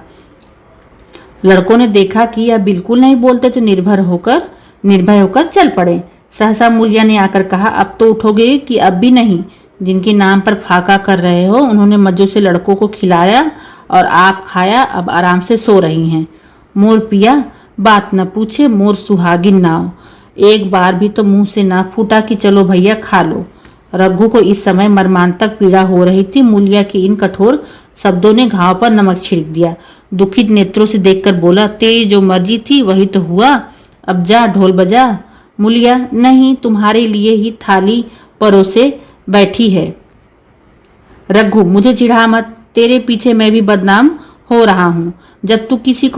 लड़कों ने देखा कि यह बिल्कुल नहीं बोलते तो निर्भय होकर चल पड़े। सहसा मूलिया ने आकर कहा, अब तो उठोगे कि अब भी नहीं? जिनके नाम पर फाका कर रहे हो, उन्होंने मज्जों से लड़कों को खिलाया और आप खाया, अब आराम से सो रही हैं। मोर पिया, बात न पूछे, मोर सुहागिन नाव। एक बार भी तो मुंह से ना फूटा कि चलो भैया खा लो। रघु को इस समय मर्मांतक पीड़ा हो रही थी। मूलिया के इन कठोर शब्दों ने घाव पर नमक छिड़क दिया। दुखित नेत्रों से देखकर बोला, तेरी जो मर्जी थी वही तो हुआ, अब जा ढोल बजा। मूलिया, नहीं, तुम्हारे लिए ही थाली परोसे बैठी है। रघु, मुझे चिढ़ा मत, तेरे पीछे मैं भी बदनाम हो रहा हूं। जब तू किसी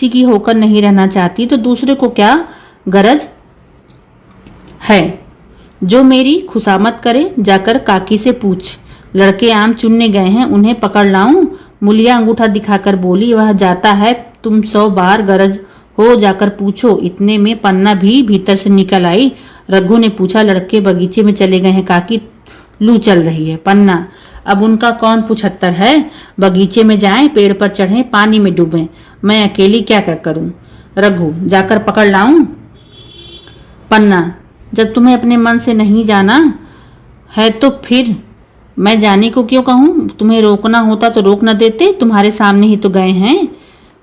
की होकर नहीं रहना चाहती तो दूसरे को क्या गरज है? जो मेरी खुशामत करे जाकर काकी से पूछ। लड़के आम चुनने गए हैं, उन्हें पकड़ लाऊं? मूलिया अंगूठा दिखाकर बोली, वह जाता है, तुम 100 बार गरज हो जाकर पूछो। इतने में पन्ना भी भीतर से निकल आई। रघु ने पूछा, लड़के बगीचे में चले गए हैं काकी, लू चल रही है। पन्ना, अब उनका कौन 75 है? बगीचे में जाएं, पेड़ पर चढ़ें, पानी में डूबें, मैं अकेली क्या करूं? रघु, जाकर पकड़ लाऊं? पन्ना, जब तुम्हें अपने मन से नहीं जाना है तो फिर मैं जाने को क्यों कहूं? तुम्हें रोकना होता तो रोक न देते, तुम्हारे सामने ही तो गए हैं।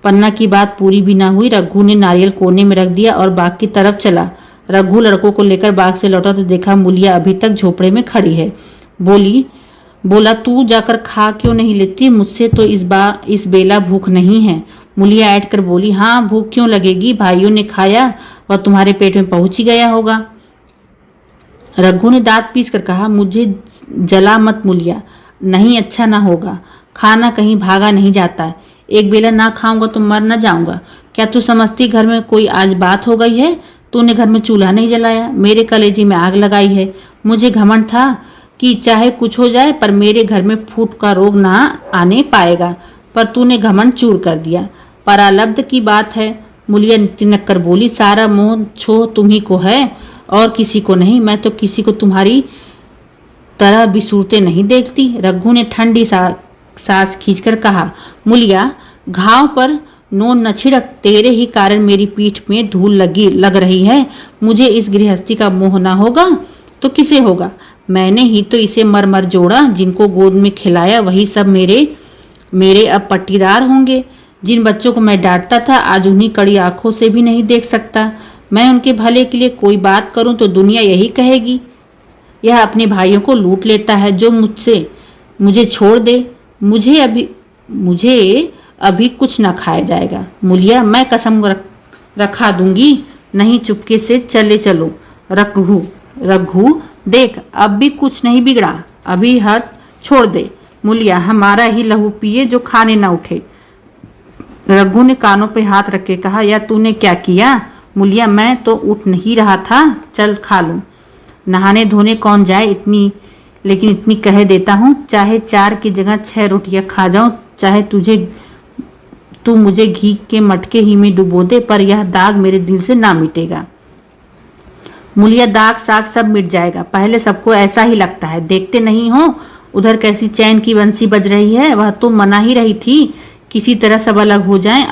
पन्ना की बात पूरी भी ना हुई। रघु ने नारियल कोने में रख दिया और बाग की तरफ चला। रघु लड़कों को लेकर बाग से लौटा तो देखा मूलिया अभी तक झोपड़े में खड़ी है। बोला, तू जाकर खा क्यों नहीं लेती? मुझसे तो इस बेला भूख नहीं है। मूलिया ऐठ कर बोली, हाँ भूख क्यों लगेगी, भाइयों ने खाया वह तुम्हारे पेट में पहुंच ही गया होगा। रघु ने दांत पीस कर कहा, मुझे जला मत मूलिया, नहीं अच्छा ना होगा। खाना कहीं भागा नहीं जाता, एक बेला ना खाऊंगा तो मर न जाऊंगा। क्या तू समझती घर में कोई आज बात हो गई है? तूने घर में चूल्हा नहीं जलाया, मेरे कलेजे में आग लगाई है। मुझे घमंड था कि चाहे कुछ हो जाए पर मेरे घर में फूट का रोग ना आने पाएगा, पर तूने घमंड चूर कर दिया। परालब्ध की बात है। मूलिया तिनक कर बोली, सारा मोह छोह तुम्ही को है और किसी को नहीं। मैं तो किसी को तुम्हारी तरह भी सूरते नहीं देखती। रघु ने ठंडी सांस खींचकर कहा, मूलिया, घाव पर नोन न छिड़क, तेरे ही कारण मेरी पीठ में धूल लग रही है। मुझे इस गृहस्थी का मोह ना होगा तो किसे होगा? मैंने ही तो इसे मर मर जोड़ा, जिनको गोद में खिलाया वही सब मेरे अब पट्टीदार होंगे। जिन बच्चों को मैं डांटता था आज उन्हीं कड़ी आंखों से भी नहीं देख सकता। मैं उनके भले के लिए कोई बात करूं तो दुनिया यही कहेगी, यह अपने भाइयों को लूट लेता है। जो मुझे छोड़ दे, मुझे अभी कुछ ना खाया जाएगा। मूलिया, मैं कसम रखा दूंगी, नहीं चुपके से चलो। रघु, देख अब भी कुछ नहीं बिगड़ा, अभी हट छोड़ दे। मूलिया, हमारा ही लहू पिए जो खाने ना उठे। रघु ने कानों पे हाथ रख के कहा, या तूने क्या किया? मूलिया, मैं तो उठ नहीं रहा था, चल खा लूं। नहाने धोने कौन जाए, लेकिन इतनी कह देता हूँ, चाहे 4 की जगह 6 रोटियां खा जाऊं, चाहे तू मुझे घी के मटके ही में डुबो दे, पर यह दाग मेरे दिल से ना मिटेगा। मूलिया, दाग साग सब मिट जाएगा, पहले सबको ऐसा ही लगता है, देखते नहीं हो उधर कैसी चैन की बंसी बज रही है। वह तो मना ही रही थी किसी तरह सब अलग हो जाएं।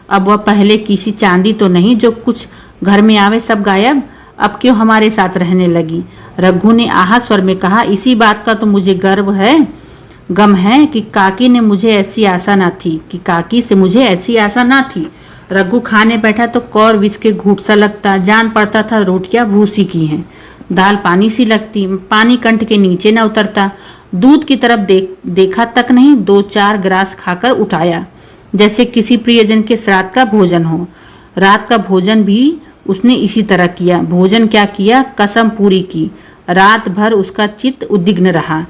अब वह पहले किसी चांदी तो नहीं जो कुछ घर में आवे सब गायब। अब क्यों हमारे साथ रहने लगी? रघु ने आहा स्वर में कहा, इसी बात का तो मुझे गम है कि काकी से मुझे ऐसी आशा ना थी। रघु खाने बैठा तो कौर विष के घूंट सा लगता, जान पड़ता था रोटियां भूसी की हैं। दाल पानी सी लगती, पानी कंठ के नीचे न उतरता। दूध की तरफ देखा तक नहीं, 2-4 ग्रास खाकर उठाया, जैसे किसी प्रियजन के श्राद्ध का भोजन हो। रात का भोजन भी उसने इसी तरह किया। भोजन क्या किया, कसम पूरी की। रात भर उसका चित्त उद्विग्न रहा।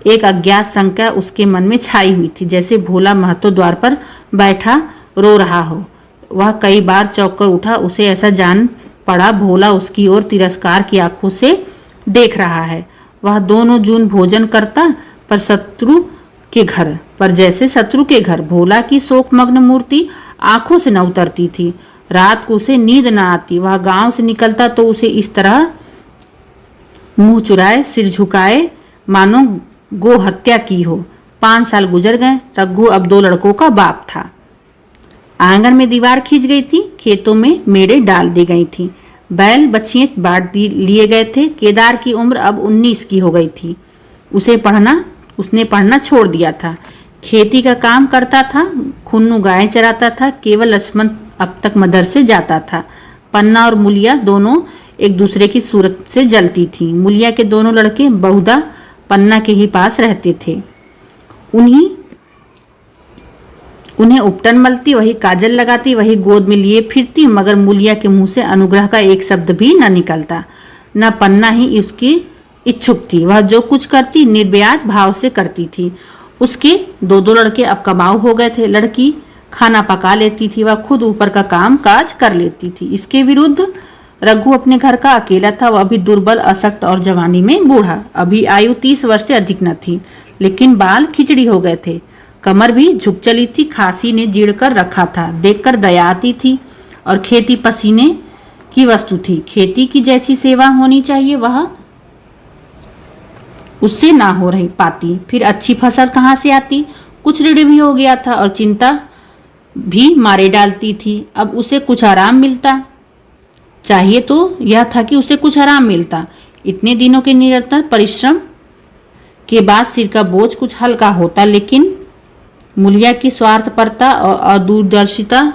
एक अज्ञात शंका उसके मन में छाई हुई थी, जैसे भोला महतो द्वार पर बैठा रो रहा हो। वह कई बार चौंक कर उठा। उसे ऐसा जान पड़ा भोला उसकी ओर तिरस्कार की आंखों से देख रहा है। वह दोनों जून भोजन करता पर जैसे शत्रु के घर भोला की शोकमग्न मूर्ति आंखों से न उतरती थी। रात को उसे नींद न आती। वह गांव से निकलता तो उसे इस तरह मुंह चुराए, सिर झुकाए, मानो गो हत्या की हो। 5 साल गुजर गए। रघु अब 2 लड़कों का बाप था। आंगन में दीवार खींच गई थी, खेतों में मेड़े डाल दी गई थी, बैल बच्चियां बांट लिए गए थे। केदार की उम्र अब 19 की हो गई थी। उसने पढ़ना छोड़ दिया था। खेती का काम करता था, खुन्नू गाय चराता था। केवल लक्ष्मण अब तक मदरसे जाता था। पन्ना और मुलिया दोनों एक दूसरे की सूरत से जलती थी। मुलिया के दोनों लड़के बहुधा पन्ना के ही पास रहते थे। उन्हें उपटन मलती, वही काजल लगाती, वही गोद में लिए फिरती, मगर मुलिया के मुंह से अनुग्रह का एक शब्द भी न निकलता। न पन्ना ही उसकी इच्छुक थी। वह जो कुछ करती निर्ब्याज भाव से करती थी। उसके 2 लड़के अब कमाऊ हो गए थे। लड़की खाना पका लेती थी, वह खुद ऊपर का काम काज कर लेती थी। इसके विरुद्ध रघु अपने घर का अकेला था। वह अभी दुर्बल, अशक्त और जवानी में बूढ़ा। अभी आयु 30 वर्ष से अधिक न थी, लेकिन बाल खिचड़ी हो गए थे। कमर भी झुक चली थी। खांसी ने जीड़ कर रखा था। देखकर दया आती थी। और खेती पसीने की वस्तु थी। खेती की जैसी सेवा होनी चाहिए वह उससे ना हो रही पाती। फिर अच्छी फसल कहाँ से आती? कुछ ऋण भी हो गया था और चिंता भी मारे डालती थी। अब उसे कुछ आराम मिलता चाहिए तो यह था कि उसे कुछ आराम मिलता। इतने दिनों के निरंतर परिश्रम के बाद सिर का बोझ कुछ हल्का होता, लेकिन मुलिया की स्वार्थपरता और अदूरदर्शिता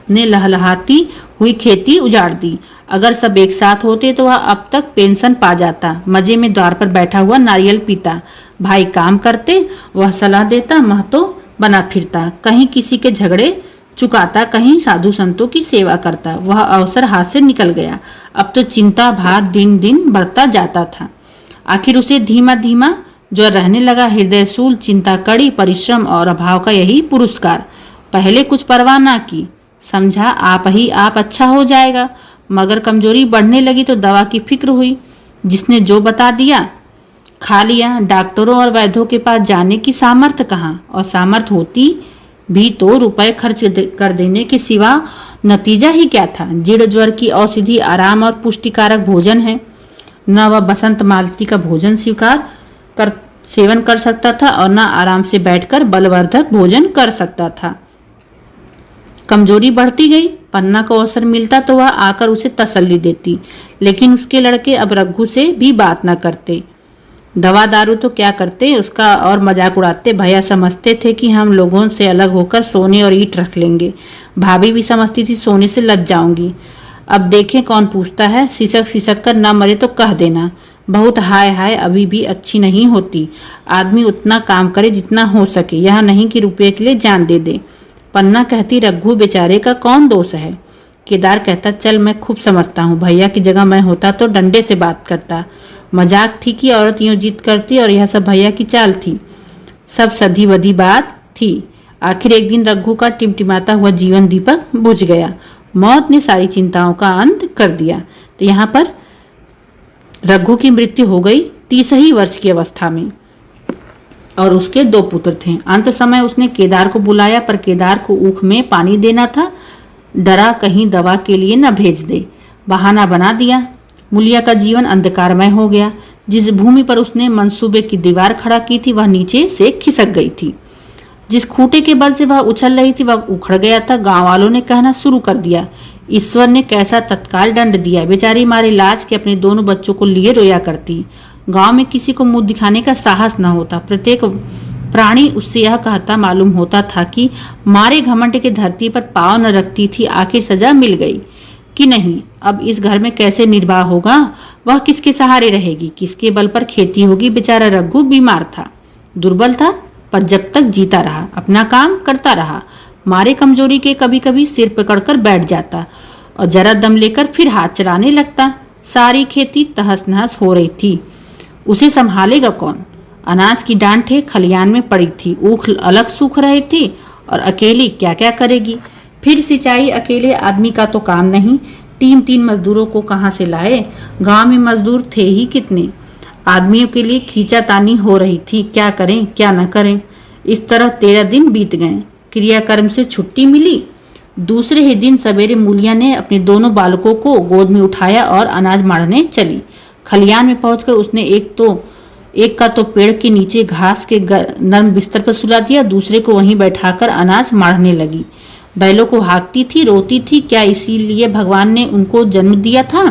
ने लहलहाती हुई खेती उजाड़ दी। अगर सब एक साथ होते तो वह अब तक पेंशन पा जाता। मजे में द्वार पर बैठा हुआ नारियल पीता। भाई काम करते, वह सलाह देता, महतो बना फिरता। कहीं किसी के झगड़े चुकाता, कहीं साधु संतों की सेवा करता। वह अवसर हाथ से निकल गया। अब तो चिंता भार दिन दिन बढ़ता जाता था। आखिर उसे धीमा धीमा जो रहने लगा। हृदयशूल चिंता, कड़ी परिश्रम और अभाव का यही पुरस्कार। पहले कुछ परवाह ना की, समझा आप अच्छा हो जाएगा। मगर कमजोरी बढ़ने लगी तो दवा की फिक्र हुई। जिसने जो बता दिया खा लिया। डॉक्टरों और वैद्यों के पास जाने की सामर्थ्य कहाँ, और सामर्थ्य होती भी तो रुपए खर्च कर देने के सिवा नतीजा ही क्या था? जीर्ण ज्वर की औषधि आराम और पुष्टिकारक भोजन है। न वह बसंत मालती का भोजन सेवन कर सकता था और न आराम से बैठकर बलवर्धक भोजन कर सकता था। कमजोरी बढ़ती गई। पन्ना को अवसर मिलता तो वह आकर उसे तसल्ली देती, लेकिन उसके लड़के अब रघु से भी बात न करते। दवा दारू तो क्या करते, उसका और मजाक उड़ाते। भैया समझते थे कि हम लोगों से अलग होकर सोने और ईंट रख लेंगे। भाभी भी समझती थी सोने से लज जाऊंगी। अब देखें कौन पूछता है। सिसक सिसक कर न मरे तो कह देना। बहुत हाय हाय अभी भी अच्छी नहीं होती। आदमी उतना काम करे जितना हो सके, यह नहीं कि रुपये के लिए जान दे दे। पन्ना कहती, रघु बेचारे का कौन दोष है? केदार कहता, चल मैं खूब समझता हूँ। भैया की जगह मैं होता तो डंडे से बात करता। मजाक थी कि औरत यूं जिद करती, और यह सब भैया की चाल थी। सब सधी बधी बात थी। आखिर एक दिन रघु का टिमटिमाता हुआ जीवन दीपक बुझ गया। मौत ने सारी चिंताओं का अंत कर दिया। तो यहाँ पर रघु की मृत्यु हो गई 30 वर्ष की अवस्था में, और उसके 2 पुत्र थे। अंत समय उसने केदार को बुलाया, पर केदार को ऊख में पानी देना था। डरा कहीं दवा के लिए न भेज दे। बहाना बना दिया। मुलिया का जीवन अंधकारमय हो गया। जिस भूमि पर उसने मंसूबे की दीवार खड़ा की थी वह नीचे से खिसक गई थी। जिस खूंटे के बल से वह उछल रही थी वह उखड़ गया था। गांव वालों ने कहना शुरू कर दिया, ईश्वर ने कैसा तत्काल दंड दिया। बेचारी मारे लाज के अपने दोनों बच्चों को लिए रोया करती। गांव में किसी को मुंह दिखाने का साहस न होता। प्रत्येक प्राणी उससे यह कहता मालूम होता था कि मारे घमंड के धरती पर पांव न रखती थी, आखिर सजा मिल गई कि नहीं। अब इस घर में कैसे निर्वाह होगा, वह किसके सहारे रहेगी, किसके बल पर खेती होगी। बेचारा रघु बीमार था, दुर्बल था, पर जब तक जीता रहा अपना काम करता रहा। मारे कमजोरी के कभी कभी सिर पकड़कर बैठ जाता और जरा दम लेकर फिर हाथ चलाने लगता। सारी खेती तहस नहस हो रही थी, उसे संभालेगा कौन। अनाज की डांठें खलियान में पड़ी थी, ऊख अलग सूख रहे थे और अकेली क्या क्या करेगी। फिर सिंचाई अकेले आदमी का तो काम नहीं, 3-3 मजदूरों को कहाँ से लाए। गांव में मजदूर थे ही कितने, आदमियों के लिए खींचातानी हो रही थी, क्या करें क्या न करें। इस तरह 13 दिन बीत गए। क्रियाकर्म से छुट्टी मिली। दूसरे ही दिन सवेरे मूलिया ने अपने दोनों बालकों को गोद में उठाया और अनाज मारने चली। खलियान में पहुंचकर उसने एक का तो पेड़ के नीचे घास के नरम बिस्तर पर सुला दिया, दूसरे को वहीं बैठाकर अनाज मारने लगी। बैलों को हाँकती थी, रोती थी। क्या इसीलिए भगवान ने उनको जन्म दिया था।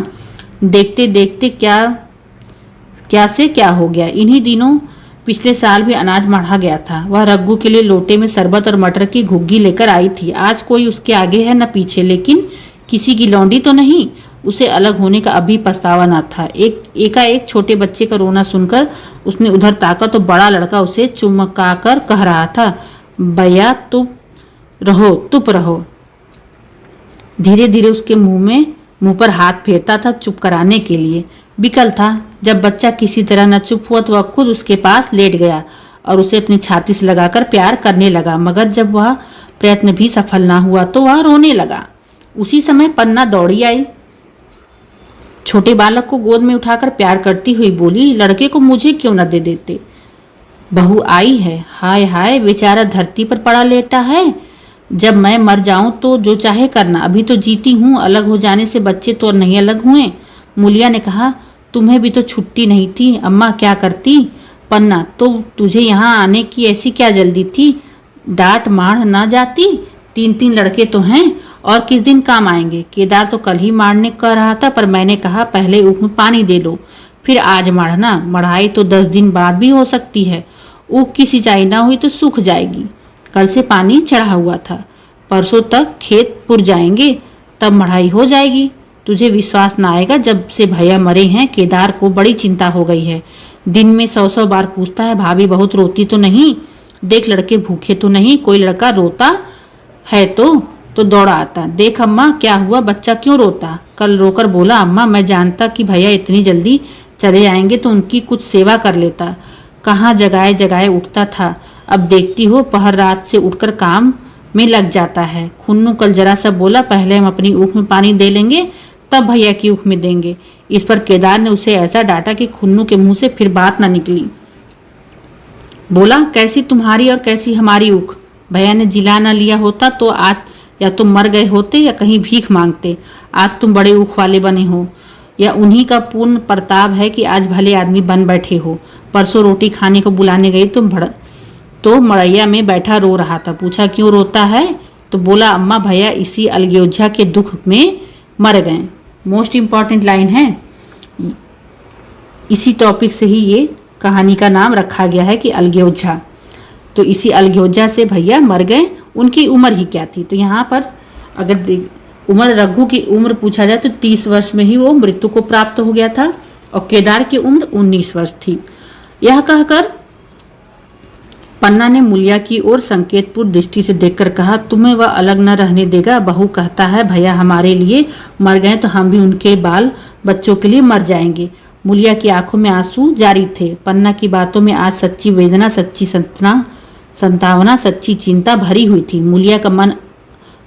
देखते देखते क्या से क्या हो गया। इन्हीं दिनों पिछले साल भी अनाज मढ़ा गया था। वह रघु के लिए लोटे में शरबत और मटर की घुग्गी लेकर आई थी। आज कोई उसके आगे है न पीछे, लेकिन किसी की लौंडी तो नहीं। उसे अलग होने का अभी पछतावा न था। एकाएक छोटे बच्चे का रोना सुनकर उसने उधर ताका तो बड़ा लड़का उसे चुमकाकर कह रहा था, भैया चुप रहो। धीरे धीरे उसके मुंह पर हाथ फेरता था चुप कराने के लिए। बिकल था। जब बच्चा किसी तरह न चुप हुआ तो वह खुद उसके पास लेट गया और उसे अपनी छाती से लगाकर प्यार करने लगा। मगर जब वह प्रयत्न भी सफल ना हुआ तो वह रोने लगा। उसी समय पन्ना दौड़ी आई, छोटे बालक को गोद में उठाकर प्यार करती हुई बोली, लड़के को मुझे क्यों न दे देते। बहू आई है। हाय हाय, बेचारा धरती पर पड़ा लेटा है। जब मैं मर जाऊं तो जो चाहे करना, अभी तो जीती हूं। अलग हो जाने से बच्चे तो नहीं अलग हुए। मूलिया ने कहा, तुम्हें भी तो छुट्टी नहीं थी, अम्मा क्या करती। पन्ना, तो तुझे यहाँ आने की ऐसी क्या जल्दी थी, डांट मार ना जाती। 3-3 लड़के तो हैं और किस दिन काम आएंगे। केदार तो कल ही मारने कह रहा था, पर मैंने कहा पहले ऊख में पानी दे लो, फिर आज मारना। मढ़ाई तो 10 दिन बाद भी हो सकती है। ऊख की सिंचाई ना हुई तो सूख जाएगी। कल से पानी चढ़ा हुआ था, परसों तक खेत पुर जाएंगे, तब मढ़ाई हो जाएगी। तुझे विश्वास ना आएगा, जब से भैया मरे हैं केदार को बड़ी चिंता हो गई है। दिन में 100 बार पूछता है, भाभी बहुत रोती तो नहीं, देख लड़के भूखे तो नहीं। कोई लड़का रोता है तो दौड़ा आता, देख अम्मा क्या हुआ, बच्चा क्यों रोता। कल रोकर बोला, अम्मा मैं जानता कि भैया इतनी जल्दी चले आएंगे तो उनकी कुछ सेवा कर लेता। कहाँ जगाए जगाए उठता था, अब देखती हो पहर रात से उठकर काम में लग जाता है। खुन्नू कल जरा सा बोला, पहले हम अपनी ऊख में पानी दे लेंगे तब भैया की ऊख में देंगे। इस पर केदार ने उसे ऐसा डांटा कि खुन्नू के मुंह से फिर बात ना निकली। बोला, कैसी तुम्हारी और कैसी हमारी ऊख। भैया ने जिला ना लिया होता तो आज या तुम मर गए होते या कहीं भीख मांगते। आज तुम बड़े ऊख वाले बने हो, या उन्हीं का पूर्ण प्रताप है कि आज भले आदमी बन बैठे हो। परसों रोटी खाने को बुलाने गई तो मड़ैया में बैठा रो रहा था। पूछा क्यों रोता है, तो बोला अम्मा भैया इसी अलगयोझा के दुख में मर गए। मोस्ट इम्पॉर्टेंट लाइन है, इसी टॉपिक से ही ये कहानी का नाम रखा गया है कि अलगयोझा। तो इसी अलगयोझा से भैया मर गए। उनकी उम्र ही क्या थी, तो यहाँ पर अगर उम्र रघु की उम्र पूछा जाए तो 30 वर्ष में ही वो मृत्यु को प्राप्त हो गया था और केदार की उम्र 19 वर्ष थी। यह कहकर पन्ना ने मूलिया की ओर संकेतपूर्ण दृष्टि से देखकर कहा, तुम्हें वह अलग न रहने देगा। बहू कहता है भैया हमारे लिए मर गए तो हम भी उनके बाल बच्चों के लिए मर जाएंगे। मूलिया की आंखों में आंसू जारी थे। पन्ना की बातों में आज सच्ची वेदना, सच्ची संतावना, सच्ची चिंता भरी हुई थी। मूलिया का मन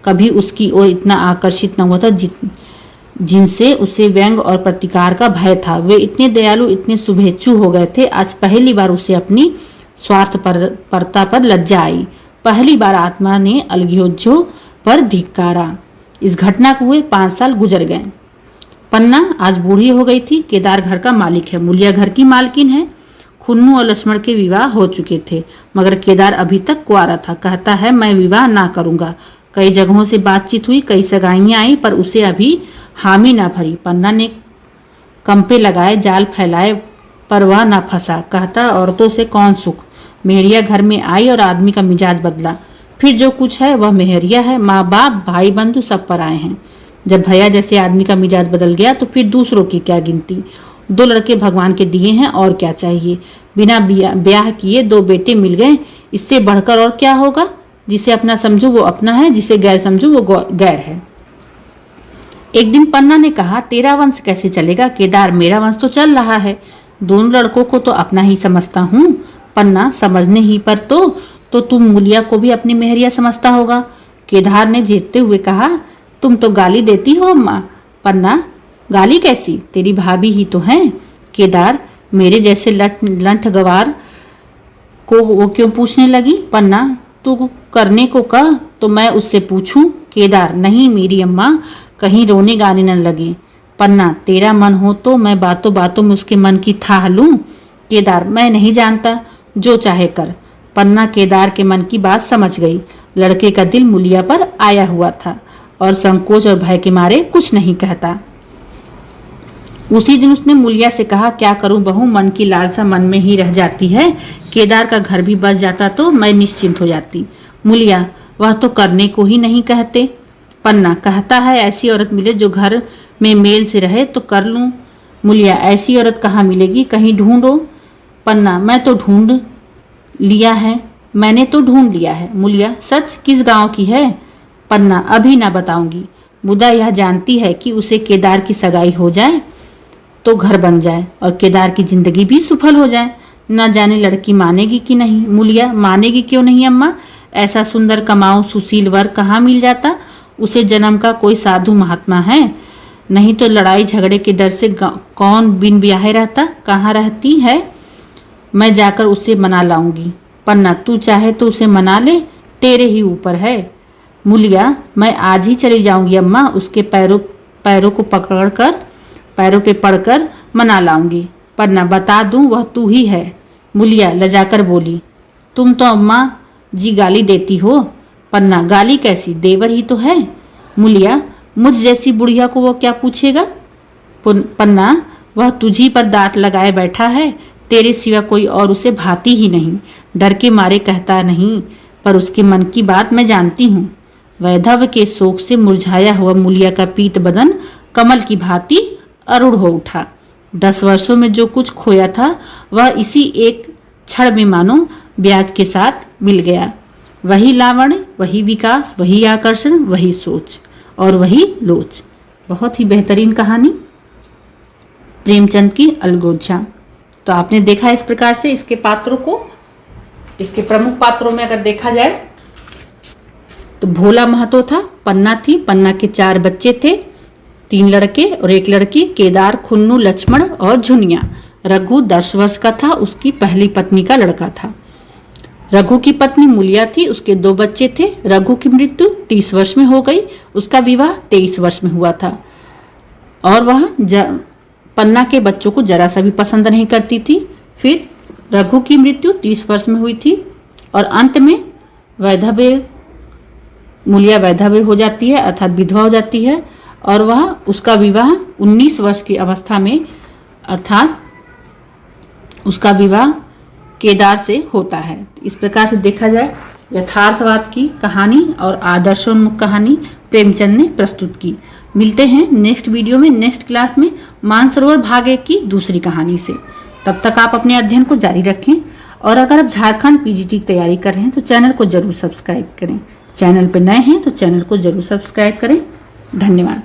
कभी उसकी ओर इतना आकर्षित न हुआ था जिनसे उसे व्यंग और प्रतिकार का भय था। वे इतने दयालु, इतने शुभेच्छु हो गए थे। आज पहली बार उसे अपनी स्वार्थपरता पर लज्जा आई। पहली बार आत्मा ने अलगयोझो पर धिक्कारा। इस घटना को हुए 5 साल गुजर गए। पन्ना आज बूढ़ी हो गई थी। केदार घर का मालिक है, मूलिया घर की मालकिन है। खुन्नू और लक्ष्मण के विवाह हो चुके थे, मगर केदार अभी तक कुंवारा था। कहता है मैं विवाह ना करूंगा, कई जगहों से बातचीत हुई, कई सगाइयां आई, पर उसे अभी हामी ना भरी। पन्ना ने कंपे लगाए, जाल फैलाए, पर वह ना फंसा। कहता, औरतों से कौन सुख। मेहरिया घर में आई और आदमी का मिजाज बदला। फिर जो कुछ है वह मेहरिया है। माँ बाप भाई बंधु सब पर आए हैं। जब भैया जैसे आदमी का मिजाज बदल गया तो फिर दूसरों की क्या गिनती। 2 लड़के भगवान के दिए हैं, और क्या चाहिए। बिना ब्याह किए 2 बेटे मिल गए, इससे बढ़कर और क्या होगा। जिसे अपना समझो वो अपना है, जिसे गैर समझो वो गैर है। एक दिन पन्ना ने कहा, तेरा वंश कैसे चलेगा केदार, मेरा वंश तो चल रहा है। दोनों लड़कों को तो अपना ही समझता हूँ। पन्ना, समझने ही पर तो तुम मूलिया को भी अपनी मेहरिया समझता होगा। केदार ने जीतते हुए कहा, तुम तो गाली देती हो अम्मा। पन्ना, गाली कैसी, तेरी भाभी ही तो है। केदार, मेरे जैसे लंठ गवार को वो क्यों पूछने लगी। पन्ना, तू करने को कह तो मैं उससे पूछूं। केदार, नहीं मेरी अम्मा, कहीं रोने गाने न लगे। पन्ना, तेरा मन हो तो मैं बातों बातों में उसके मन की थाह लूं। केदार, मैं नहीं जानता, जो चाहे कर। पन्ना केदार के मन की बात समझ गई। लड़के का दिल मूलिया पर आया हुआ था और संकोच और भय के मारे कुछ नहीं कहता। उसी दिन उसने मूलिया से कहा, क्या करूं बहू, मन की लालसा मन में ही रह जाती है। केदार का घर भी बस जाता तो मैं निश्चिंत हो जाती। मूलिया, वह तो करने को ही नहीं कहते। पन्ना, कहता है ऐसी औरत मिले जो घर में मेल से रहे तो कर लूं। मूलिया, ऐसी औरत कहाँ मिलेगी, कहीं ढूंढो। पन्ना, मैं तो ढूंढ लिया है, मैंने तो ढूंढ लिया है। मूलिया, सच, किस गांव की है। पन्ना, अभी ना बताऊंगी। मुद्दा यह जानती है कि उसे केदार की सगाई हो जाए तो घर बन जाए और केदार की जिंदगी भी सफल हो जाए। न जाने लड़की मानेगी कि नहीं। मूलिया, मानेगी क्यों नहीं अम्मा, ऐसा सुंदर कमाऊ सुशील वर कहाँ मिल जाता। उसे जन्म का कोई साधु महात्मा है, नहीं तो लड़ाई झगड़े के डर से कौन बिन ब्याहे रहता। कहाँ रहती है, मैं जाकर उसे मना लाऊंगी। पन्ना, तू चाहे तो उसे मना ले, तेरे ही ऊपर है। मूलिया, मैं आज ही चली जाऊंगी अम्मा, उसके पैरों को पकड़कर पैरों पे पड़कर मना लाऊंगी। पन्ना, बता दूं वह तू ही है। मूलिया लजाकर बोली, तुम तो अम्मा जी गाली देती हो। पन्ना, गाली कैसी, देवर ही तो है। मूलिया, मुझ जैसी बुढ़िया को वो क्या पूछेगा। पन्ना, वह तुझी पर दांत लगाए बैठा है, तेरे सिवा कोई और उसे भाती ही नहीं। डर के मारे कहता नहीं, पर उसके मन की बात मैं जानती हूँ। वैधव्य के शोक से मुरझाया हुआ मूलिया का पीत बदन कमल की भांति अरूढ़ हो उठा। 10 वर्षों में जो कुछ खोया था वह इसी एक क्षण में मानो ब्याज के साथ मिल गया। वही लावण्य, वही विकास, वही आकर्षण, वही सोच और वही लोच। बहुत ही बेहतरीन कहानी प्रेमचंद की अलगोजा। तो आपने देखा इस प्रकार से इसके पात्रों को, इसके प्रमुख पात्रों में अगर देखा जाए तो भोला महतो था, पन्ना थी, पन्ना के 4 बच्चे थे, 3 लड़के और 1 लड़की, केदार, खुन्नू, लक्ष्मण और झुनिया। रघु 10 वर्ष का था, उसकी पहली पत्नी का लड़का था। रघु की पत्नी मूलिया थी, उसके 2 बच्चे थे। रघु की मृत्यु 30 वर्ष में हो गई, उसका विवाह 23 वर्ष में हुआ था और वह पन्ना के बच्चों को जरा सा भी पसंद नहीं करती थी। फिर रघु की मृत्यु 30 वर्ष में हुई थी और अंत में मूलिया वैधव्य हो जाती है, अर्थात विधवा हो जाती है और वह उसका विवाह 19 वर्ष की अवस्था में, अर्थात उसका विवाह केदार से होता है। इस प्रकार से देखा जाए यथार्थवाद की कहानी और आदर्शोन्मुख कहानी प्रेमचंद ने प्रस्तुत की। मिलते हैं नेक्स्ट वीडियो में, नेक्स्ट क्लास में मानसरोवर भाग 1 की दूसरी कहानी से। तब तक आप अपने अध्ययन को जारी रखें और अगर आप झारखंड पीजीटी की तैयारी कर रहे हैं तो चैनल को जरूर सब्सक्राइब करें। चैनल पर नए हैं तो चैनल को जरूर सब्सक्राइब करें। धन्यवाद।